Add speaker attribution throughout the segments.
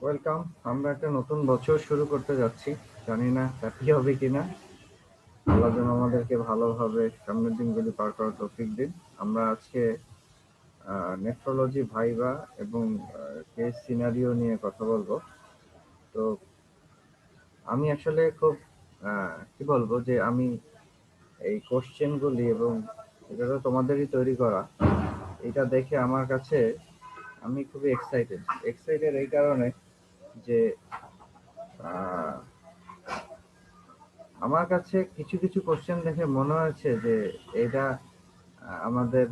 Speaker 1: Welcome. আমরা একটা নতুন বছর শুরু করতে যাচ্ছি, জানি না হ্যাপি হবে কিনা। আল্লাহ যেন আমাদেরকে ভালোভাবে সামনের দিনগুলি পার করার তৌফিক দিন। আমরা আজকে নেফ্রোলজি ভাইবা এবং কেস সিনারিও নিয়ে কথা বলবো। তো আমি আসলে খুব কি বলবো যে আমি এই কোশ্চেনগুলি এবং এটা তো তোমাদেরই তৈরি করা, এটা দেখে আমার কাছে আমি খুবই এক্সাইটেড এই কারণে যে আহ, আমার কাছে কিছু কিছু কোশ্চেন দেখে মনে হয়েছে যে এটা আমাদের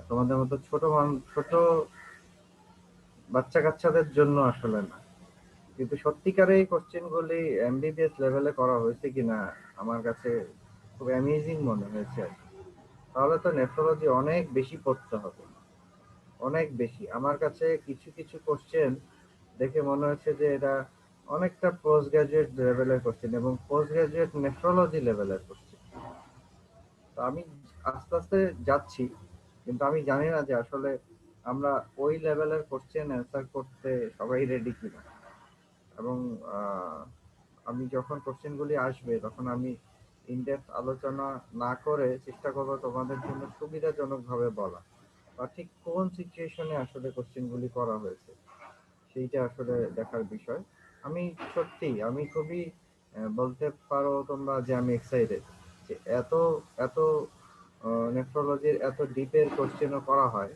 Speaker 1: তোমাদের মতো ছোট বাচ্চা কাচ্চাদের জন্য আসলে না, কিন্তু সত্যিকারে এই কোশ্চেন গুলি এমবিবিএস লেভেলে করা হয়েছে কিনা আমার কাছে খুব অ্যামেজিং মনে হয়েছে আর কি। তাহলে তো নেফ্রোলজি অনেক বেশি পড়তে হবে, অনেক বেশি। আমার কাছে কিছু কিছু কোশ্চেন দেখে মনে হচ্ছে যে এটা অনেকটা পোস্ট গ্রাজুয়েট লেভেলের কোশ্চেন এবং পোস্ট গ্রাজুয়েট নেফ্রোলজি লেভেলের কোশ্চেন। তো আমি আস্তে আস্তে যাচ্ছি, কিন্তু আমি জানি না যে আসলে আমরা ওই লেভেলের কোশ্চেন অ্যান্সার করতে সবাই রেডি কিনা। এবং আমি যখন কোশ্চেনগুলি আসবে তখন আমি ইনডেপথ আলোচনা না করে চেষ্টা করব তোমাদের জন্য সুবিধাজনকভাবে বলা, বা ঠিক কোন সিচুয়েশনে আসলে কোশ্চেনগুলি করা হয়েছে সেইটা আসলে দেখার বিষয়। আমি সত্যি আমি খুবই বলতে পারো তোমরা যে আমি এক্সাইটেড যে এত এত নেফ্রোলজির এত ডিপের কোশ্চেনও করা হয়।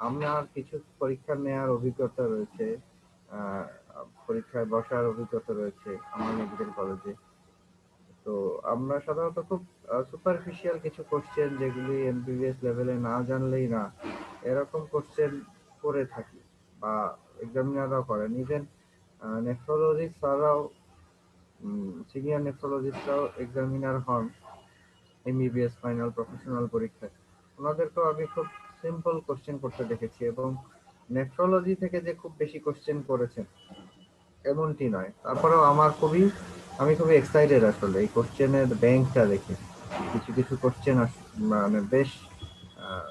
Speaker 1: আমার কিছু পরীক্ষা নেওয়ার অভিজ্ঞতা রয়েছে, আহ, পরীক্ষায় বসার অভিজ্ঞতা রয়েছে আমার মেডিকেল কলেজে। তো আমরা সাধারণত খুব সুপারফিশিয়াল কিছু কোশ্চেন যেগুলি এমবিবিএস লেভেলে না জানলেই না, এরকম কোশ্চেন করে থাকি বা এক্সামিনাররাও করেন। ইভেন নেফ্রোলজিস্ট ছাড়াও সিনিয়র নেফ্রোলজিস্টরাও এক্সামিনার হন এমবিবিএস ফাইনাল প্রফেশনাল পরীক্ষায়। ওনাদেরকেও আমি খুব সিম্পল কোশ্চেন করতে দেখেছি, এবং নেফ্রোলজি থেকে যে খুব বেশি কোশ্চেন করেছেন এমনটি নয়। তারপরেও আমি খুবই এক্সাইটেড আসলে এই কোশ্চেনের ব্যাংকটা দেখে। কিছু কিছু কোশ্চেন মানে বেশ আহ,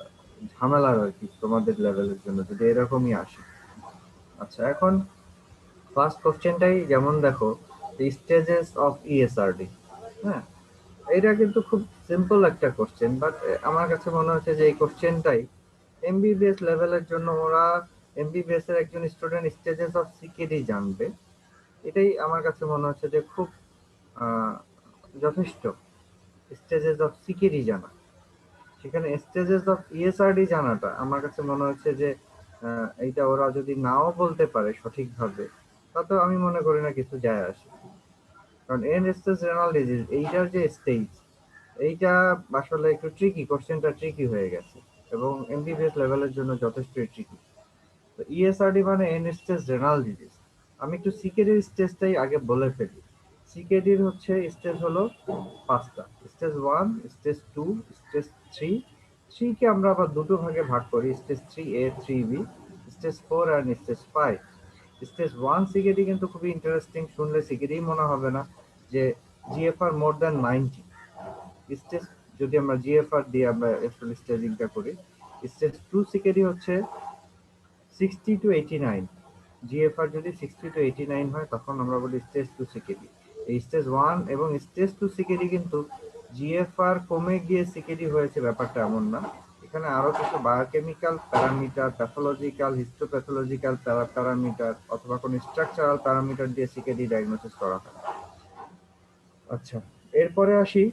Speaker 1: ঝামেলার আর কি তোমাদের লেভেলের জন্য, যদি এরকমই আসে। আচ্ছা, এখন ফার্স্ট কোশ্চেনটাই যেমন দেখো, স্টেজেস অফ ইএসআরডি। হ্যাঁ, এটা কিন্তু খুব সিম্পল একটা কোশ্চেন, বাট আমার কাছে মনে হচ্ছে যে এই কোশ্চেনটাই এমবিবিএস লেভেলের জন্য ওরা এমবিবিএস এর একজন স্টুডেন্ট স্টেজেস অফ সিকেডি জানবে, এটাই আমার কাছে মনে হচ্ছে যে খুব আহ, যথেষ্ট। স্টেজেস অফ সিকেডি জানা, সেখানে স্টেজেস অফ ইএসআরডি জানাটা আমার কাছে মনে হচ্ছে যে এইটা ওরা যদি নাও বলতে পারে সঠিকভাবে, তাতেও আমি মনে করি না কিছু যায় আসে। কারণ এন্ড স্টেজ রেনাল ডিজিজ এইটার যে স্টেজ, এইটা আসলে একটু ট্রিকি, কোশ্চেনটা ট্রিকি হয়ে গেছে এবং এমবিবিএস লেভেলের জন্য যথেষ্ট ট্রিকি। তো ইএসআরডি মানে এন্ড স্টেজ রেনাল ডিজিজ। আমি একটু সিকেডির স্টেজটাই আগে বলে ফেলি। সিকেডির হচ্ছে স্টেজ হলো পাঁচটা: stage one, stage two, stage three. থ্রিকে আমরা আবার দুটো ভাগে ভাগ করি: stage three A, three B, stage four and stage five. Stage one CKD কিন্তু খুবই ইন্টারেস্টিং, শুনলে সিকেডি মনে হবে না যে জিএফআর মোর দ্যান 90 স্টেজ। যদি আমরা জিএফআর দিয়ে আমরা আসলে স্টেজিংটা করি, স্টেজ টু সিকেডি হচ্ছে 60 to 89। জিএফআর যদি 60 to 89 হয় তখন আমরা বলি স্টেজ টু সিকেডি। এই স্টেজ ওয়ান এবং স্টেজ টু সিকেডি কিন্তু জিএফআর কমে গিয়ে সিকেডি হয়েছে ব্যাপারটা এমন না। এখানে আরো কিছু biochemical parameter, pathological, histopathological parameter অথবা কোনো স্ট্রাকচারাল প্যারামিটার দিয়ে সিকেডি ডায়াগনোসিস করা হয়। আচ্ছা, এরপরে আসি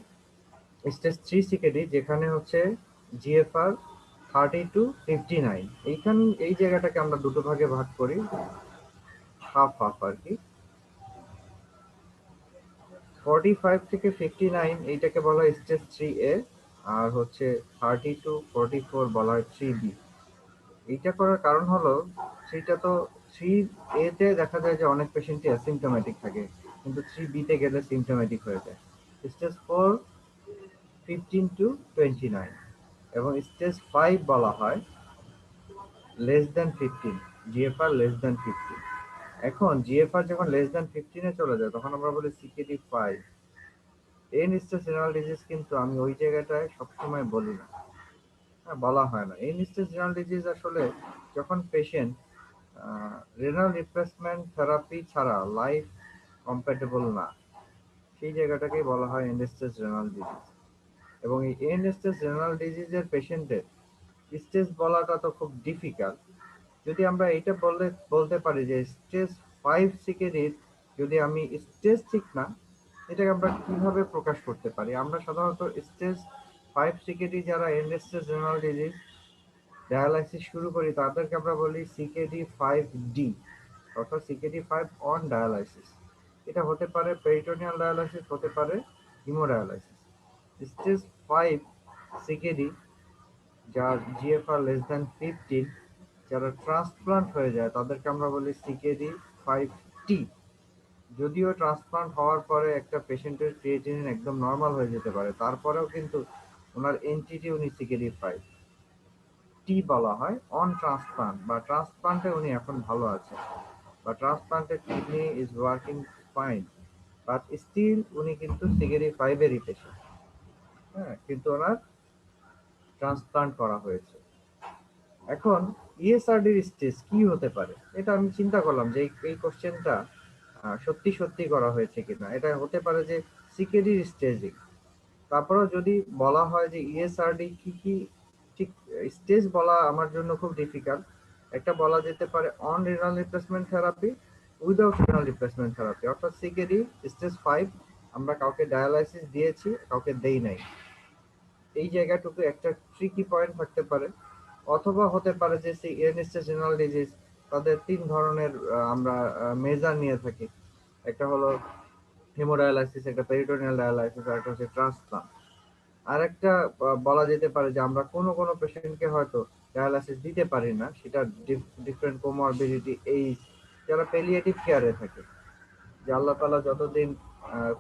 Speaker 1: স্টেজ থ্রি সিকেডি, যেখানে হচ্ছে জিএফআর 30 to 59। এই জায়গাটাকে আমরা দুটো ভাগে ভাগ করি, হাফ হাফ আর কি। 45 থেকে 59 এইটাকে বলা হয় স্টেজ থ্রি এ, আর হচ্ছে 30 to 44 বলা হয় থ্রি বি। এইটা করার কারণ হলো, থ্রিটা তো থ্রি এ তে দেখা যায় যে অনেক পেশেন্টই অ্যাসিমটোমেটিক থাকে, কিন্তু থ্রি বি তে গেলে সিমটোমেটিক হয়ে যায়। স্টেজ ফোর 15 to 29, এবং স্টেজ ফাইভ বলা হয় less than 15, GFR less than 15। এখন জিএফআর যখন লেস দেন 15-এ চলে যায় তখন আমরা বলি CKD five. And stage renal disease কিন্তু আমি ওই জায়গাটায় সবসময় বলি না, হ্যাঁ, বলা হয় না। এন্ড স্টেজ রেনাল ডিজিজ আসলে যখন পেশেন্ট রেনাল রিপ্লেসমেন্ট থেরাপি ছাড়া লাইফ কম্প্যাটেবল না, সেই জায়গাটাকেই বলা হয় এন্ড স্টেজ রেনাল ডিজিজ। এবং এই এন্ড স্টেজ রেনাল ডিজিজের পেশেন্টের স্টেজ বলাটা তো খুব ডিফিকাল্ট। যদি আমরা এটা বলতে পারি যে স্টেজ 5 সিকেডির যদি আমি স্টেজ ঠিক না, এটাকে আমরা কিভাবে প্রকাশ করতে পারি? আমরা সাধারণত স্টেজ 5 সিকেডি যারা and stage renal disease dialysis শুরু করি তাদেরকে আমরা বলি সিকেডি 5D, অর্থাৎ সিকেডি 5 অন ডায়ালাইসিস। এটা হতে পারে পেরিটোনিয়াল ডায়ালাইসিস, হতে পারে হিমোডায়ালাইসিস। স্টেজ 5 সিকেডি যার জিএফআর লেস দ্যান 15, যারা ট্রান্সপ্লান্ট হয়ে যায় তাদেরকে আমরা বলি সিকেডি 5T। যদিও ট্রান্সপ্লান্ট হওয়ার পরে একটা পেশেন্টের ক্রিয়েটিনিন একদম নর্মাল হয়ে যেতে পারে, তারপরেও কিন্তু ওনার এনটিটি উনি সিকেডি 5T বলা হয় অন ট্রান্সপ্লান্ট, বা ট্রান্সপ্লান্টে উনি এখন ভালো আছে, বা transplanted kidney is working fine, but still উনি কিন্তু সিকেডি 5-এরই পেশেন্ট। হ্যাঁ, কিন্তু ওনার ট্রান্সপ্লান্ট করা হয়েছে। এখন ইএসআরডির স্টেজ কি হতে পারে, এটা আমি চিন্তা করলাম যে এই কোশ্চেনটা সত্যি সত্যি করা হয়েছে কিনা। এটা হতে পারে যে সিকেডির স্টেজিং। তারপরেও যদি বলা হয় যে ইএসআরডি কি কি, ঠিক স্টেজ বলা আমার জন্য খুব ডিফিকাল্ট। একটা বলা যেতে পারে on renal replacement therapy, without renal replacement therapy, অর্থাৎ সিকেডি স্টেজ 5 আমরা কাউকে ডায়ালাইসিস দিয়েছি, কাউকে দেই নাই। এই জায়গাটুকু একটা ট্রিকি পয়েন্ট থাকতে পারে। অথবা হতে পারে যে এন্ড স্টেজ রেনাল ডিজিজ তাদের 3 ধরনের আমরা মেজার নিয়ে থাকি। একটা হলো হেমোডায়ালাইসিস, একটা পেরিটোনিয়াল ডায়ালাইসিস, আর একটা হচ্ছে ট্রান্সপ্লান্ট। আর একটা বলা যেতে পারে যে আমরা কোনো কোনো পেশেন্টকে হয়তো ডায়ালাইসিস দিতে পারি না, সেটা ডিফারেন্ট কোমরবিডিটি, এইজ, যারা প্যালিয়েটিভ কেয়ারে থাকে, যে আল্লাহ তাআলা যতদিন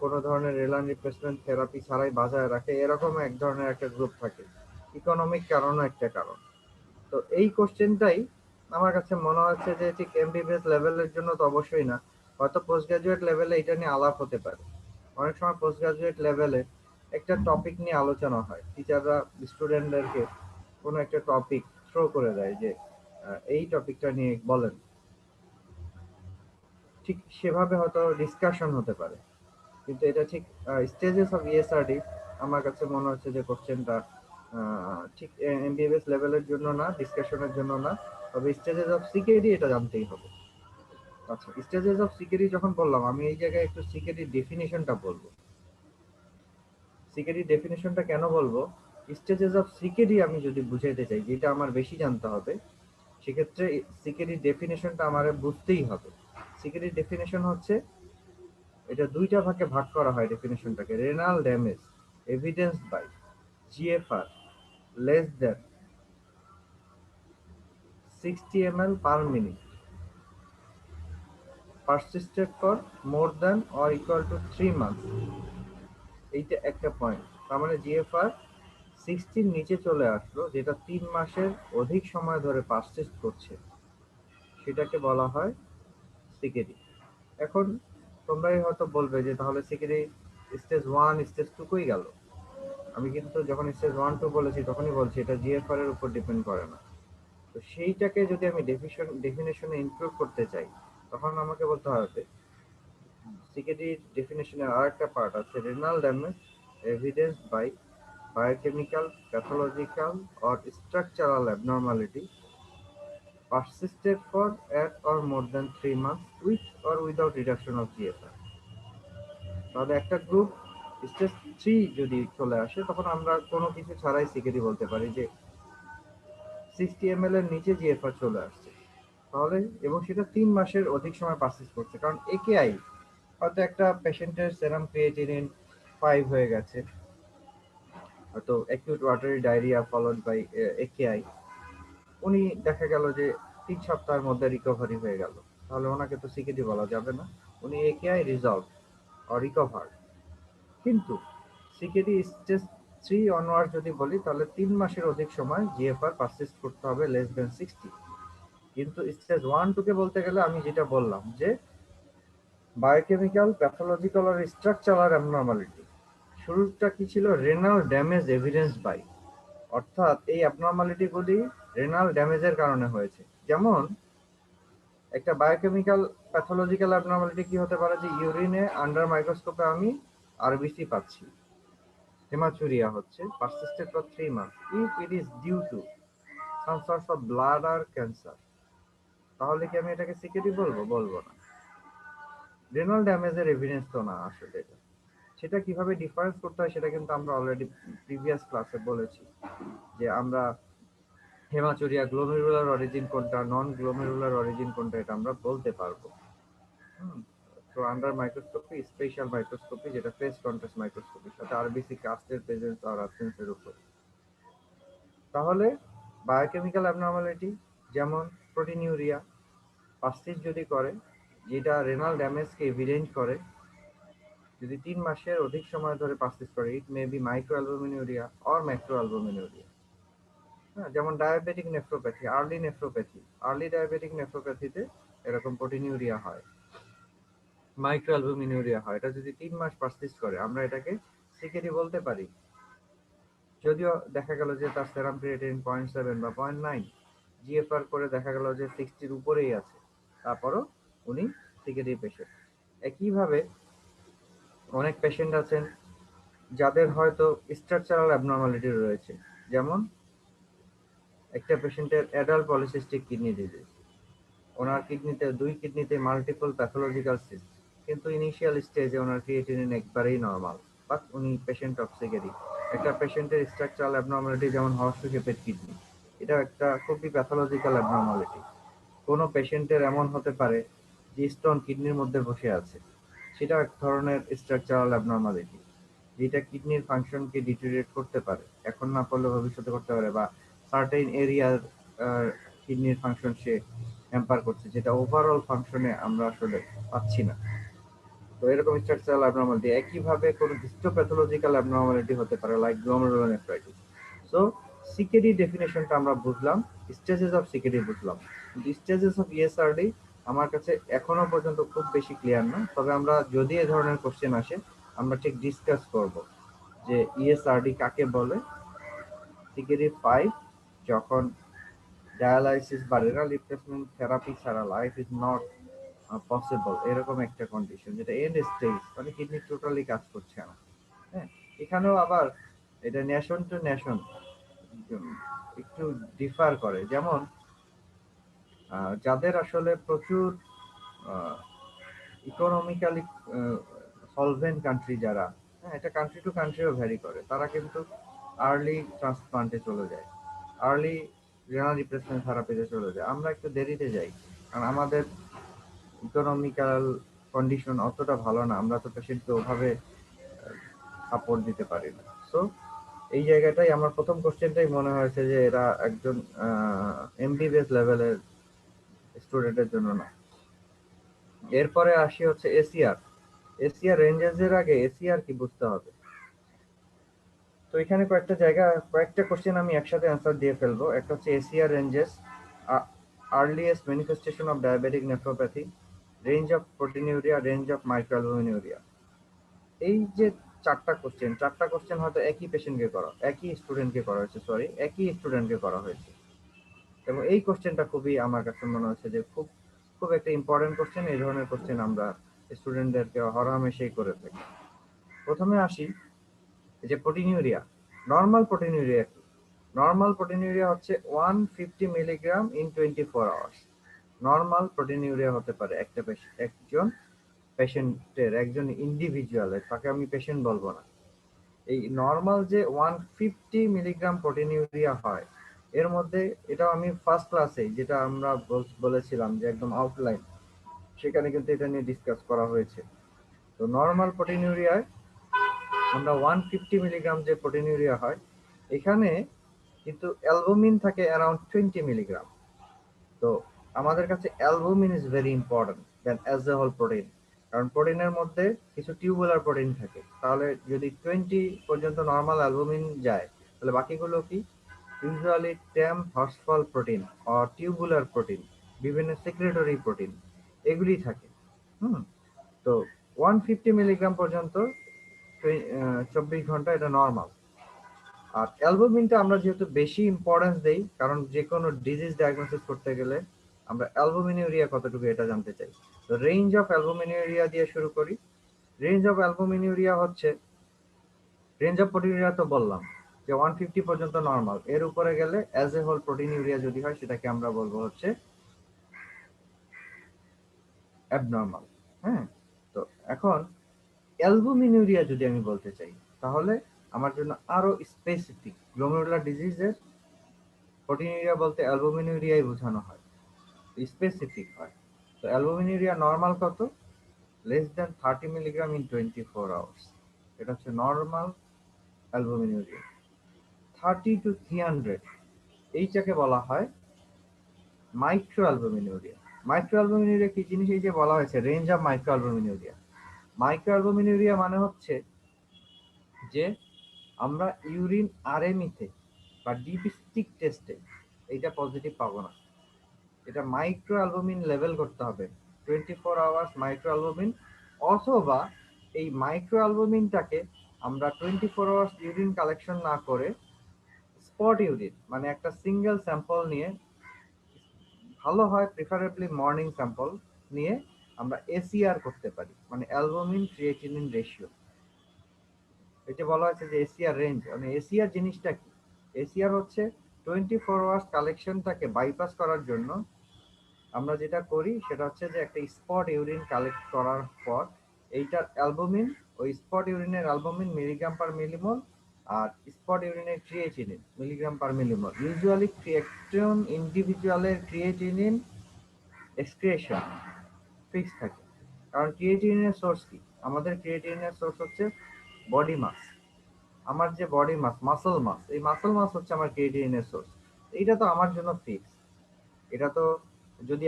Speaker 1: কোনো ধরনের রেনাল রিপ্লেসমেন্ট থেরাপি ছাড়াই বাঁচায় রাখে, এরকম এক ধরনের একটা গ্রুপ থাকে। ইকোনমিক কারণও একটা কারণ। তো এই কোশ্চেনটাই আমার কাছে মনে হচ্ছে যে ঠিক এমবিবিএস লেভেলের জন্য তো অবশ্যই না, হয়তো পোস্ট গ্রাজুয়েট লেভেলে এটা নিয়ে আলাপ হতে পারে। অনেক সময় পোস্ট গ্রাজুয়েট লেভেলে একটা টপিক নিয়ে আলোচনা হয়, টিচাররা স্টুডেন্টদেরকে কোনো একটা টপিক থ্রো করে দেয় যে এই টপিকটা নিয়ে বলেন, ঠিক সেভাবে হয়তো ডিসকাশন হতে পারে। কিন্তু এটা ঠিক স্টেজেস অফ ইএসআরডি আমার কাছে মনে হচ্ছে যে কোশ্চেনটা ঠিক এমবিবিএস লেভেলের জন্য না, ডিসকাশনের জন্য না, তবে স্টেজেস অফ সিকেডি এটা জানতেই হবে। আচ্ছা, স্টেজেস অফ সিকেডি যখন বললাম, আমি এই জায়গায় একটু সিকেডি ডেফিনিশনটা বলবো। সিকেডি ডেফিনিশনটা কেন বলবো, স্টেজেস অফ সিকেডি আমি যদি বুঝাইতে চাই, যেটা আমার বেশি জানতে হবে, সেক্ষেত্রে সিকেডি ডেফিনিশনটা আমার বুঝতেই হবে। সিকেডি ডেফিনিশন হচ্ছে, এটা দুইটা ভাগে ভাগ করা হয় ডেফিনিশনটাকে। Renal damage evidence by GFR less than 60 ml per minute persisted for more than or equal to 3 months। এইটা একটা পয়েন্ট। তার মানে জিএফআর 60 নিচে চলে আসলো, যেটা 3 মাসের অধিক সময় ধরে পারসিস্ট করছে, সেটাকে বলা হয় সিকেডি। এখন তোমরাই হয়তো বলবে যে তাহলে সিকেডি স্টেজ 1 স্টেজ 2 কই গেল? আমি কিন্তু যখন স্টেজ 1 2 বলেছি তখনই বলছি এটা জিএফআর এর উপর ডিপেন্ড করে না। তো সেইটাকে যদি আমি ডেফিনেশনে ইনক্লুড করতে চাই, তখন আমাকে বলতে হবে সিকেডি ডেফিনেশনের আরেকটা পার্ট আছে, renal damage evidence by biochemical, pathological or structural abnormality persisted for at or more than 3 months with or without reduction of GFR। তাহলে একটা গ্রুপ স্টেজ 3 যদি চলে আসে, তখন আমরা কোনো কিছু ছাড়াই সিকেডি বলতে পারি যে 60 ml এর নিচে জিএফআর চলে আসছে, তাহলে, এবং সেটা 3 মাসের অধিক সময় পারসিস্ট করছে। কারণ একেআই, হয়তো একটা পেশেন্টের সেরাম ক্রিয়েটিনিন 5 হয়ে গেছে, হয়তো acute watery diarrhoea followed by AKI, উনি দেখা গেল যে 3 সপ্তাহের মধ্যে রিকভারি হয়ে গেল, তাহলে ওনাকে তো সিকেডি বলা যাবে না, উনি একেআই রিজলভ অর রিকভার। কিন্তু সিকেডি স্টেজ 3 অনওয়ার্ড যদি বলি, তাহলে 3 মাসের অধিক সময় জিএফআর পারসিস্ট করতে হবে লেস দেন 60। কিন্তু স্টেজ 1 2 কে বলতে গেলে আমি যেটা বললাম যে বায়োকেমিক্যাল, প্যাথোলজিক্যাল আর স্ট্রাকচারাল অ্যাবনর্মালিটি। শুরুটা কি ছিল? রেনাল ড্যামেজ এভিডেন্স বাই, অর্থাৎ এই অ্যাবনর্মালিটি গুলি রেনাল ড্যামেজের কারণে হয়েছে। যেমন একটা বায়োকেমিক্যাল প্যাথোলজিক্যাল অ্যাবনর্মালিটি কি হতে পারে, যে ইউরিনে আন্ডার মাইক্রোস্কোপে আমি আরবিসি পাচ্ছি, হেমাচুরিয়া হচ্ছে, persisted for 3 months. If it is due to some sorts of bladder cancer, তাহলে কি আমি এটাকে সিকেডি বলবো? বলবো না। রেনাল ড্যামেজের এভিডেন্স তো না আসলে এটা। সেটা কিভাবে ডিফারেন্স করতে হয় সেটা কিন্তু আমরা অলরেডি প্রিভিয়াস ক্লাসে বলেছি, যে আমরা হেমাচুরিয়া গ্লোমেরুলার অরিজিন কোনটা, নন গ্লোমেরুলার অরিজিন কোনটা, এটা আমরা বলতে পারবো। তো আন্ডার মাইক্রোস্কোপি, স্পেশাল মাইক্রোস্কোপি, যেটা ফেস কন্ট্রাস্ট মাইক্রোস্কোপির সাথে আরবিসি কাস্টের প্রেজেন্স আর অ্যাবসেন্সের উপর। তাহলে বায়োকেমিক্যাল অ্যাবনর্মালিটি যেমন প্রোটিনিউরিয়া পার্সিস্ট যদি করে, যেটা রেনাল ড্যামেজকে এভিডেন্ট করে, যদি 3 মাসের অধিক সময় ধরে পার্সিস্ট করে, ইট মে বি মাইক্রোঅ্যালবুমিনুরিয়া অর ম্যাক্রোঅ্যালবুমিনুরিয়া। হ্যাঁ, যেমন ডায়াবেটিক নেফ্রোপ্যাথি, আর্লি ডায়াবেটিক নেফ্রোপ্যাথিতে এরকম প্রোটিনিউরিয়া হয়, মাইক্রোঅ্যালবুমিনুরিয়া হয়। এটা যদি 3 মাস পার্সিস্ট করে, আমরা এটাকে সিকেডি বলতে পারি। যদিও দেখা গেল যে তার সেরাম ক্রিয়েটিনিন 0.7 বা 0.9, জিএফআর করে দেখা গেল যে 60 এর উপরেই আছে, তারপরও উনি সিকেডি পেশেন্ট। একইভাবে অনেক পেশেন্ট আছেন যাদের হয়তো স্ট্রাকচারাল অ্যাবনর্মালিটি রয়েছে, যেমন একটা পেশেন্টের অ্যাডাল্ট পলিসিস্টিক কিডনি ডিজিজ, ওনার কিডনিতে 2 কিডনিতে মাল্টিপল প্যাথোলজিক্যাল সিস্ট, কিন্তু ইনিশিয়াল স্টেজে ওনার ক্রিয়েটিনিন একবারেই নর্মাল, বাট উনি পেশেন্ট অফ সিকেডি। একটা পেশেন্টের স্ট্রাকচারাল অ্যাবনর্মালিটি যেমন হর্স শেপের কিডনি, এটা একটা খুবই প্যাথোলজিক্যাল অ্যাবনর্মালিটি। কোনো পেশেন্টের এমন হতে পারে যে স্টোন কিডনির মধ্যে বসে আছে, সেটা এক ধরনের স্ট্রাকচারাল অ্যাবনর্মালিটি, যেটা কিডনির ফাংশনকে ডিটেরিয়েট করতে পারে, এখন না করলে ভবিষ্যতে করতে পারে, বা সার্টেন এরিয়ার কিডনির ফাংশন সে হ্যাম্পার করছে, যেটা ওভারঅল ফাংশনে আমরা আসলে পাচ্ছি না। তো এরকম স্ট্রাকচারাল অ্যাবনর্মালিটি। একইভাবে কোনো হিস্টোপ্যাথোলজিক্যাল অ্যাবনর্মালিটি হতে পারে, লাইক গ্লোমেরুলোনেফ্রাইটিস। সো সিকেডি ডেফিনেশনটা আমরা বুঝলাম, স্টেজেস অফ সিকেডি বুঝলাম, কিন্তু স্টেজেস অফ ইএসআরডি আমার কাছে এখনো পর্যন্ত খুব বেশি ক্লিয়ার না। তবে আমরা যদি এ ধরনের কোশ্চেন আসে, আমরা ঠিক ডিসকাস করব যে ইএসআরডি কাকে বলে। সিকেডি 5 যখন ডায়ালাইসিস বা রেনাল রিপ্লেসমেন্ট থেরাপি ছাড়া লাইফ ইজ নট পসিবল, এরকম একটা কন্ডিশন, যেটা এন্ড স্টেজ, মানে কিডনি টোটালি কাজ করছে না। হ্যাঁ, এখানেও আবার এটা নেশন টু নেশন একটু ডিফার করে। যেমন যাদের আসলে প্রচুর ইকোনমিক্যালি সলভেন্ট কান্ট্রি যারা, হ্যাঁ, এটা কান্ট্রি টু কান্ট্রিও ভ্যারি করে, তারা কিন্তু আর্লি ট্রান্সপ্লান্টে চলে যায়, আর্লি রেনাল রিপ্লেসমেন্ট থেরাপিতে চলে যায়। আমরা একটু দেরিতে যাই, কারণ আমাদের ইকোনমিক্যাল কন্ডিশন অতটা ভালো না, আমরা তো পেশেন্টকে ওভাবে সাপোর্ট দিতে পারি না। সো এই জায়গাটাই আমার প্রথম কোশ্চেনটাই মনে হয়েছে যে এরা একজন এমবিবিএস লেভেলের স্টুডেন্টের জন্য না। এরপরে আসি হচ্ছে এসিআর। এসিআর রেঞ্জেসের আগে এসিআর কি বুঝতে হবে। তো এখানে কয়েকটা কোশ্চেন আমি একসাথে অ্যান্সার দিয়ে ফেলবো। একটা হচ্ছে ACR ranges, earliest manifestation of diabetic nephropathy, range of proteinuria, range of microalbuminuria. এই যে চারটা কোশ্চেন হয়তো একই স্টুডেন্টকে করা হয়েছে, এবং এই কোশ্চেনটা খুবই আমার কাছে মনে হচ্ছে যে খুব একটা ইম্পর্টেন্ট কোশ্চেন। এই ধরনের কোশ্চেন আমরা স্টুডেন্টদেরকে হরহামেশাই করে থাকি। প্রথমে আসি যে প্রোটিনিউরিয়া। নর্মাল প্রোটিনিউরিয়া হচ্ছে 150 milligram in 24 hours. Normal proteinuria হতে পারে একজন ইন্ডিভিজুয়ালের, তাকে আমি পেশেন্ট বলবো না। এই নর্মাল যে 150 মিলিগ্রাম প্রোটিনিউরিয়া হয়, এর মধ্যে এটাও আমি ফার্স্ট ক্লাসে যেটা আমরা বলেছিলাম যে একদম আউটলাইন, সেখানে কিন্তু এটা নিয়ে ডিসকাস করা হয়েছে। তো নর্মাল প্রোটিনিউরিয়ায় আমরা 150 মিলিগ্রাম যে প্রোটিনিউরিয়া হয়, এখানে কিন্তু অ্যালবুমিন থাকে অ্যারাউন্ড 20 মিলিগ্রাম। তো আমাদের কাছে albumin is very important than as a whole protein, কারণ প্রোটিনের মধ্যে কিছু টিউবুলার প্রোটিন থাকে। তাহলে যদি 20 পর্যন্ত নর্মাল অ্যালবুমিন যায়, তাহলে বাকিগুলো কি? Usually Tamm Horsfall protein or tubular protein, বিভিন্ন সেক্রেটরি প্রোটিন, এগুলি থাকে। তো 150 মিলিগ্রাম পর্যন্ত 24 ঘন্টা এটা নর্মাল। আর অ্যালবুমিনটা আমরা যেহেতু বেশি ইম্পর্টেন্স দেই, কারণ যে কোনো ডিজিজ ডায়াগনোসিস করতে গেলে আমরা অ্যালবুমিনুরিয়া কতটুকু এটা জানতে চাই। তো রেঞ্জ অফ অ্যালবুমিনুরিয়া দিয়ে শুরু করি। রেঞ্জ অফ অ্যালবুমিনুরিয়া হচ্ছে, রেঞ্জ অফ প্রোটিনিউরিয়া তো বললাম যে 150 পর্যন্ত নর্মাল, এর উপরে গেলে অ্যাজ এ হোল প্রোটিনিউরিয়া যদি হয় সেটাকে আমরা বলবো হচ্ছে অ্যাবনর্মাল। হ্যাঁ, তো এখন অ্যালবুমিনুরিয়া যদি আমি বলতে চাই, তাহলে আমার জন্য আরো স্পেসিফিক গ্লোমেরুলার ডিজিজের প্রোটিনিউরিয়া বলতে অ্যালবুমিনুরিয়াই বোঝানো হয়, স্পেসিফিক হয়। তো অ্যালবুমিনুরিয়া নর্মাল কত? Less than 30 milligram in 24 hours, এটা হচ্ছে নর্মাল অ্যালবুমিনুরিয়া। 30 to 300 এইটাকে বলা হয় মাইক্রো অ্যালবুমিনুরিয়া। মাইক্রো অ্যালবুমিনুরিয়া কি জিনিস? এই যে বলা হয়েছে রেঞ্জ অফ মাইক্রো অ্যালবুমিনুরিয়া। মাইক্রো অ্যালবুমিনুরিয়া মানে হচ্ছে যে আমরা ইউরিন আরএমইতে বা ডিপস্টিক টেস্টে এটা পজিটিভ পাবো না, এটা মাইক্রো অ্যালবুমিন লেভেল করতে হবে 24 আওয়ার্স মাইক্রো অ্যালবুমিন, অথবা এই মাইক্রো অ্যালবুমিনটাকে আমরা 24 আওয়ার্স ইউরিন কালেকশন না করে স্পট ইউরিন মানে একটা সিঙ্গেল স্যাম্পল নিয়ে, ভালো হয় প্রিফারেবলি মর্নিং স্যাম্পল নিয়ে আমরা এসিআর করতে পারি, মানে অ্যালবুমিন ক্রিয়েটিনিন রেশিও। এটা বলা হয়েছে যে এসিআর রেঞ্জ, মানে এসিআর জিনিসটা কি? এসিআর হচ্ছে 24 আওয়ার্স কালেকশনটাকে বাইপাস করার জন্য আমরা যেটা করি সেটা হচ্ছে যে একটা স্পট ইউরিন কালেক্ট করার পর এইটার অ্যালবুমিন, ওই স্পট ইউরিনের অ্যালবুমিন মিলিগ্রাম পার মিলিমোল আর স্পট ইউরিনের creatinine milligram per millimole. Usually একজন ইন্ডিভিজুয়ালের ক্রিয়েটিনিন এক্সক্রিয়েশন ফিক্স থাকে, কারণ ক্রিয়েটিনিনের সোর্স কি? আমাদের ক্রিয়েটিনিনের সোর্স হচ্ছে বডি মাস। আমার যে বডি মাস, মাসল মাস, এই মাসল মাস হচ্ছে আমার ক্রিয়েটিনিনের সোর্স। এইটা তো আমার জন্য ফিক্স। এটা তো যদি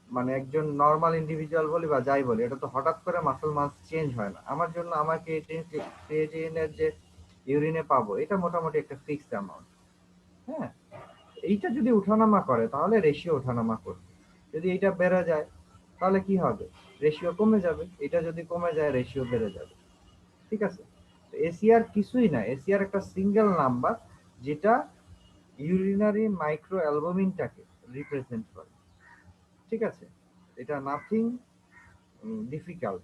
Speaker 1: মানে একজন নর্মাল ইন্ডিভিজুয়াল বলি বা যাই বলি, এটা তো হঠাৎ করে মাসল মাস চেঞ্জ হয় না। আমার জন্য আমার ক্রিয়েটিনের যে ইউরিনে পাবো এটা মোটামুটি একটা ফিক্সড অ্যামাউন্ট। হ্যাঁ, এইটা যদি উঠানামা করে তাহলে রেশিও ওঠানামা করবে। যদি এইটা বেড়ে যায় তাহলে কি হবে? রেশিও কমে যাবে। এটা যদি কমে যায় রেশিও বেড়ে যাবে। ঠিক আছে? এসিআর কিছুই না, এসিআর একটা সিঙ্গেল নাম্বার যেটা ইউরিনারি মাইক্রো অ্যালবুমিনটাকে রিপ্রেজেন্ট করে। ঠিক আছে, এটা নাথিং ডিফিকাল্ট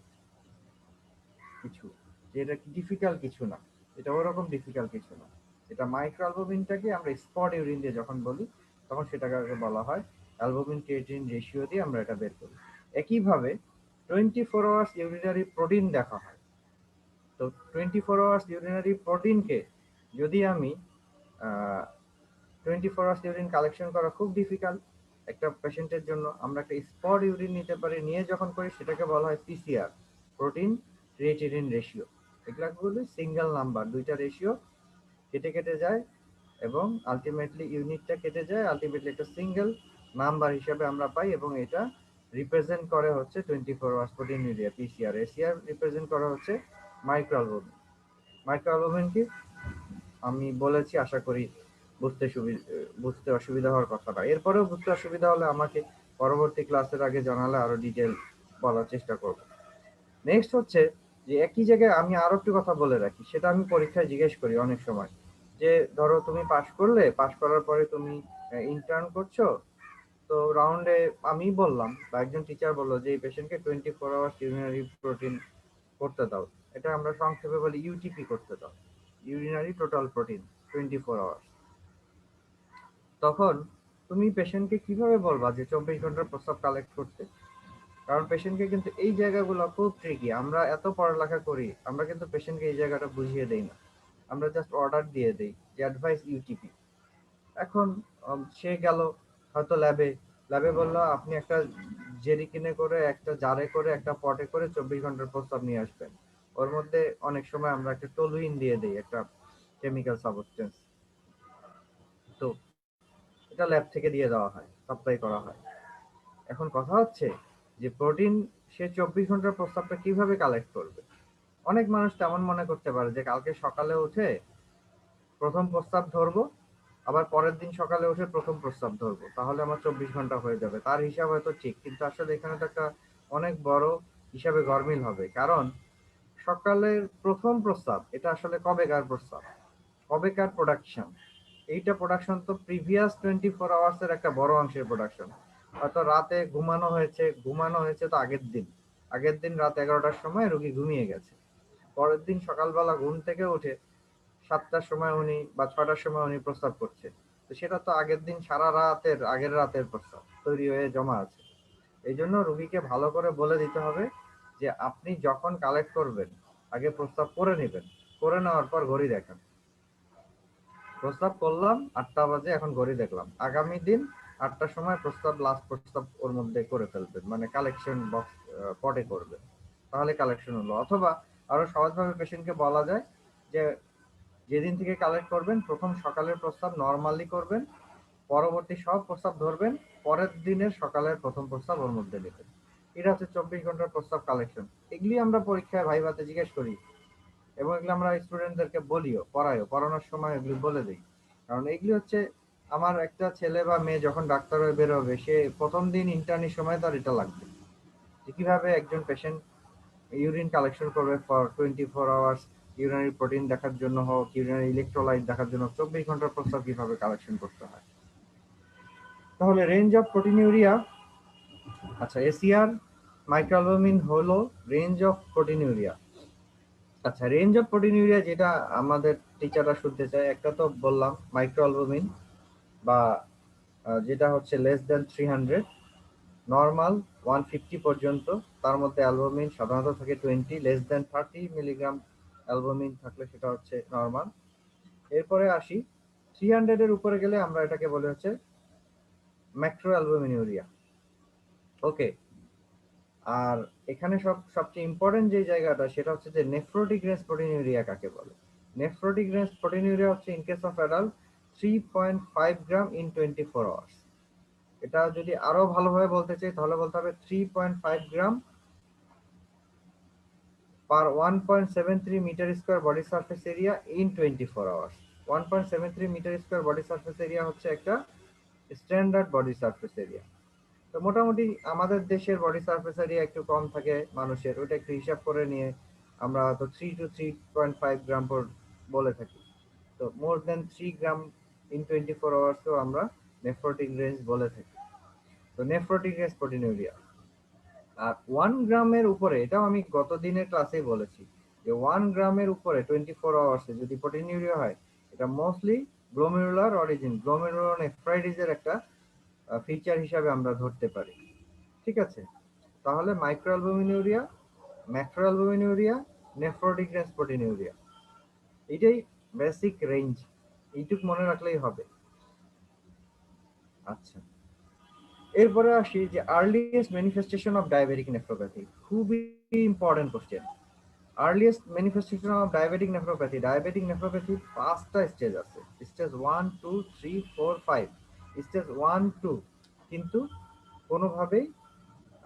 Speaker 1: কিছু, যেটা ডিফিকাল্ট কিছু না, এটা ওরকম ডিফিকাল্ট কিছু না। এটা মাইক্রো অ্যালবুমিনটাকে আমরা স্পট ইউরিন দিয়ে যখন বলি তখন সেটাকে বলা হয় অ্যালবুমিন ক্রিয়েটিনিন রেশিও দিয়ে আমরা এটা বের করি। একইভাবে 24 আওয়ার্স ইউরিনারি প্রোটিন দেখা হয়। তো 24 আওয়ার্স ইউরিনারি প্রোটিনকে যদি আমি 24 আওয়ার্স ইউরিন কালেকশন করা খুব ডিফিকাল্ট একটা পেশেন্টের জন্য, আমরা একটা স্পট ইউরিন নিতে পারি, নিয়ে যখন করি সেটাকে বলা হয় পিসিআর, প্রোটিন ক্রিয়েটিনিন রেশিও। এগুলো সিঙ্গেল নাম্বার, দুইটা রেশিও কেটে কেটে যায় এবং আলটিমেটলি ইউনিটটা কেটে যায়, আলটিমেটলি একটা সিঙ্গেল নাম্বার হিসেবে আমরা পাই এবং এটা রিপ্রেজেন্ট করে হচ্ছে 24 hours proteinuria PCR. ACR represent করা হচ্ছে মাইক্রো অ্যালবুমিন। মাইক্রো অ্যালবুমিন কি আমি বলেছি, আশা করি বুঝতে অসুবিধা হওয়ার কথা না। এরপরেও বুঝতে অসুবিধা হলে আমাকে পরবর্তী ক্লাসের আগে জানালে আরো ডিটেল বলার চেষ্টা করব। নেক্সট হচ্ছে যে একই জায়গায় আমি আরো একটু কথা বলে রাখি, সেটা আমি পরীক্ষায় জিজ্ঞেস করি অনেক সময়, যে ধরো তুমি পাশ করলে, পাশ করার পরে তুমি ইন্টার্ন করছো, তো রাউন্ডে আমি বললাম বা একজন টিচার বললো যে এই পেশেন্টকে 24 আওয়ার্স ইউরিনারি প্রোটিন করতে দাও, এটা আমরা সংক্ষেপে বলি ইউটিপি করতে দাও, ইউরিনারি টোটাল প্রোটিন 24 আওয়ার্স। তখন তুমি পেশেন্টকে কিভাবে বলবা যে 24 ঘন্টার প্রস্তাব কালেক্ট করতে? কারণ পেশেন্টকে কিন্তু এই জায়গাগুলো খুব ট্রিকি। আমরা এত পড়ালেখা করি, আমরা কিন্তু পেশেন্টকে এই জায়গাটা বুঝিয়ে দেই না, আমরা জাস্ট অর্ডার দিয়ে দেই যে অ্যাডভাইস ইউটিপি। এখন সে গেল হয়তো ল্যাবে, ল্যাবে বললো আপনি একটা জেরিকিনে করে, একটা জারে করে, একটা পটে করে 24 ঘন্টার প্রস্তাব নিয়ে আসবেন। ওর মধ্যে অনেক সময় আমরা একটা টলুইন দিয়ে দিই, একটা কেমিক্যাল সাবস্টেন্স। তো এটা ল্যাব থেকে দিয়ে দেওয়া হয়, সাপ্লাই করা হয়। এখন কথা হচ্ছে যে প্রোটিন সে 24 ঘন্টার প্রস্তাবটা কিভাবে কালেক্ট করবে? অনেক মানুষ তেমন মনে করতে পারে যে কালকে সকালে উঠে প্রথম প্রস্তাব ধরবো, আবার পরের দিন সকালে উঠে প্রথম প্রস্তাব ধরবো, তাহলে আমার 24 ঘন্টা হয়ে যাবে। তার হিসাব হয়তো ঠিক, কিন্তু আসলে এখানে তো একটা অনেক বড় হিসাবে গরমিল হবে। কারণ সকালের প্রথম প্রস্তাব এটা আসলে কবেকার প্রস্তাব, কবেকার প্রোডাকশন, এইটা প্রোডাকশন তো প্রিভিয়াস 24 আওয়ার্স এর একটা বড় অংশের প্রোডাকশন। হয়তো রাতে ঘুমানো হয়েছে তো আগের দিন রাত 11টার সময় রোগী ঘুমিয়ে গেছে, পরের দিন সকালবেলা ঘুম থেকে উঠে 7টার সময় উনি বা 6টার সময় উনি প্রস্রাব করছে। তো সেটা তো আগের রাতের প্রস্রাব তৈরি হয়ে জমা আছে। এই জন্য রোগীকে ভালো করে বলে দিতে হবে যে আপনি যখন কালেক্ট করবেন আগে প্রস্রাব করে নেবেন, করে নেওয়ার পর ঘড়ি দেখেন, প্রস্রাব করলাম 8টা বাজে, এখন ঘড়ি দেখলাম, আগামী দিন 8টার সময় লাস্ট প্রস্তাব ওর মধ্যে করে ফেলবেন, মানে কালেকশন বক্স পটে করবেন, তাহলে কালেকশন হলো। অথবা আরো সহজভাবে পেশেন্টকে বলা যায় যে যেদিন থেকে কালেক্ট করবেন প্রথম সকালের প্রস্তাব নর্মালি করবেন, পরবর্তী সব প্রস্তাব ধরবেন, পরের দিনের সকালের প্রথম প্রস্তাব ওর মধ্যে নেবেন। এটা হচ্ছে 24 ঘন্টার প্রস্তাব কালেকশন। এগুলি আমরা পরীক্ষায় ভাইভাতে জিজ্ঞেস করি এবং এগুলো আমরা স্টুডেন্টদেরকে বলিও, পড়ানোর সময় এগুলি বলে দিই। কারণ এগুলি হচ্ছে আমার একটা ছেলে বা মেয়ে যখন ডাক্তার হয়ে বের হবে, সে প্রথম দিন ইন্টার্নির সময় তার এটা লাগবে যে কিভাবে একজন পেশেন্ট ইউরিন কালেকশন করবে ফর 24 আওয়ার্স, ইউরিনারি প্রোটিন দেখার জন্য হোক, ইউরিনারি ইলেকট্রোলাইট দেখার জন্য 24 ঘন্টার প্রস্তাব কিভাবে কালেকশন করতে হয়। তাহলে রেঞ্জ অফ প্রোটিনিউরিয়া, আচ্ছা এসিআর মাইক্রোঅ্যালবুমিন হলো রেঞ্জ অফ প্রোটিনিউরিয়া। আচ্ছা রেঞ্জ অফ প্রোটিনিউরিয়া যেটা আমাদের টিচাররা শুনতে চায়, একটা তো বললাম মাইক্রোঅ্যালবুমিন বা যেটা হচ্ছে লেস দেন 300, নর্মাল 150 পর্যন্ত, তার মধ্যে অ্যালবুমিন সাধারণত থাকে 20, লেস দেন 30 মিলিগ্রাম অ্যালবুমিন থাকলে সেটা হচ্ছে নর্মাল। এরপরে আসি 300 এর উপরে গেলে আমরা এটাকে বলে হচ্ছে ম্যাক্রো অ্যালবুমিনুরিয়া। ওকে, আর এখানে সবচেয়ে ইম্পর্টেন্ট যে জায়গাটা সেটা হচ্ছে যে নেফ্রোটিক রেঞ্জ প্রোটিনিউরিয়া কাকে বলে। নেফ্রোটিক রেঞ্জ প্রোটিনিউরিয়া হচ্ছে in case of adult 3.5 gram in 24 hours. এটা যদি আরো ভালোভাবে বলতে চাই তাহলে বলতে হবে 3.5 গ্রাম per 1.73 meter square body surface area in 24 hours। 1.73 metre square body surface area হচ্ছে একটা স্ট্যান্ডার্ড বডি সারফেস এরিয়া। তো মোটামুটি আমাদের দেশের বডি সারফেস এরিয়া একটু কম থাকে মানুষের, ওটা একটু হিসাব করে নিয়ে আমরা তো 3 to 3.5 গ্রাম পর বলে থাকি। তো মোর দেন 3 গ্রাম ইন 24 আওয়ার্সও আমরা নেফ্রোটিক রেঞ্জ বলে থাকি। তো নেফ্রোটিক রেঞ্জ প্রোটিনুরিয়া। আর 1 গ্রামের উপরে, এটাও আমি গত দিনের ক্লাসেই বলেছি যে 1 গ্রামের উপরে 24 আওয়ার্সে যদি প্রোটিনিউরিয়া হয়, এটা মোস্টলি গ্লোমেরুলার অরিজিন, গ্লোমেরুলোনেফ্রাইটিসের একটা ফিচার হিসাবে আমরা ধরতে পারি। ঠিক আছে, তাহলে microalbuminuria, macroalbuminuria, nephrotic range proteinuria, এটাই বেসিক রেঞ্জ, এইটুক মনে রাখলেই হবে। আচ্ছা, এরপরে আসি যে earliest manifestation of diabetic nephropathy, খুবই important question. Earliest manifestation of diabetic nephropathy 5টা স্টেজ আছে, স্টেজ 1 2 3 4 5। স্টেজ 1 2 কিন্তু কোনোভাবেই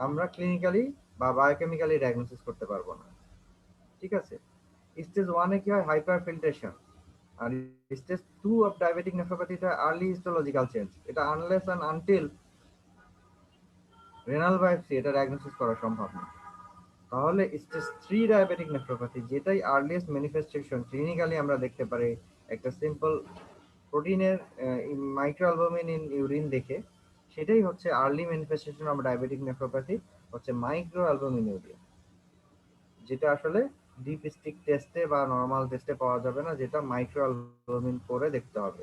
Speaker 1: আমরা ক্লিনিক্যালি বা বায়োকেমিক্যালি ডায়াগনোসিস করতে পারবো না। ঠিক আছে, স্টেজ 1 এ কি হয়, হাইপার ফিল্ট্রেশন। আর স্টেজ 2 অফ ডায়াবেটিক নেফ্রোপ্যাথিটা আর্লি হিস্টোলজিক্যাল চেঞ্জ। এটা unless and until renal biopsy এটা ডায়াগনোসিস করা সম্ভব না। তাহলে স্টেজ 3 ডায়াবেটিক নেফ্রোপ্যাথি, যেটাই আর্লিয়েস্ট ম্যানিফেস্টেশন ক্লিনিক্যালি আমরা দেখতে পারি একটা সিম্পল প্রোটিনের মাইক্রোঅ্যালবুমিন ইন ইউরিন দেখে, সেটাই হচ্ছে early manifestation of diabetic nephropathy, হচ্ছে মাইক্রোঅ্যালবুমিনুরিয়া, যেটা আসলে ডিপ স্টিক টেস্টে বা নরমাল টেস্টে পাওয়া যাবে না, যেটা মাইক্রোঅ্যালবুমিন করে দেখতে হবে।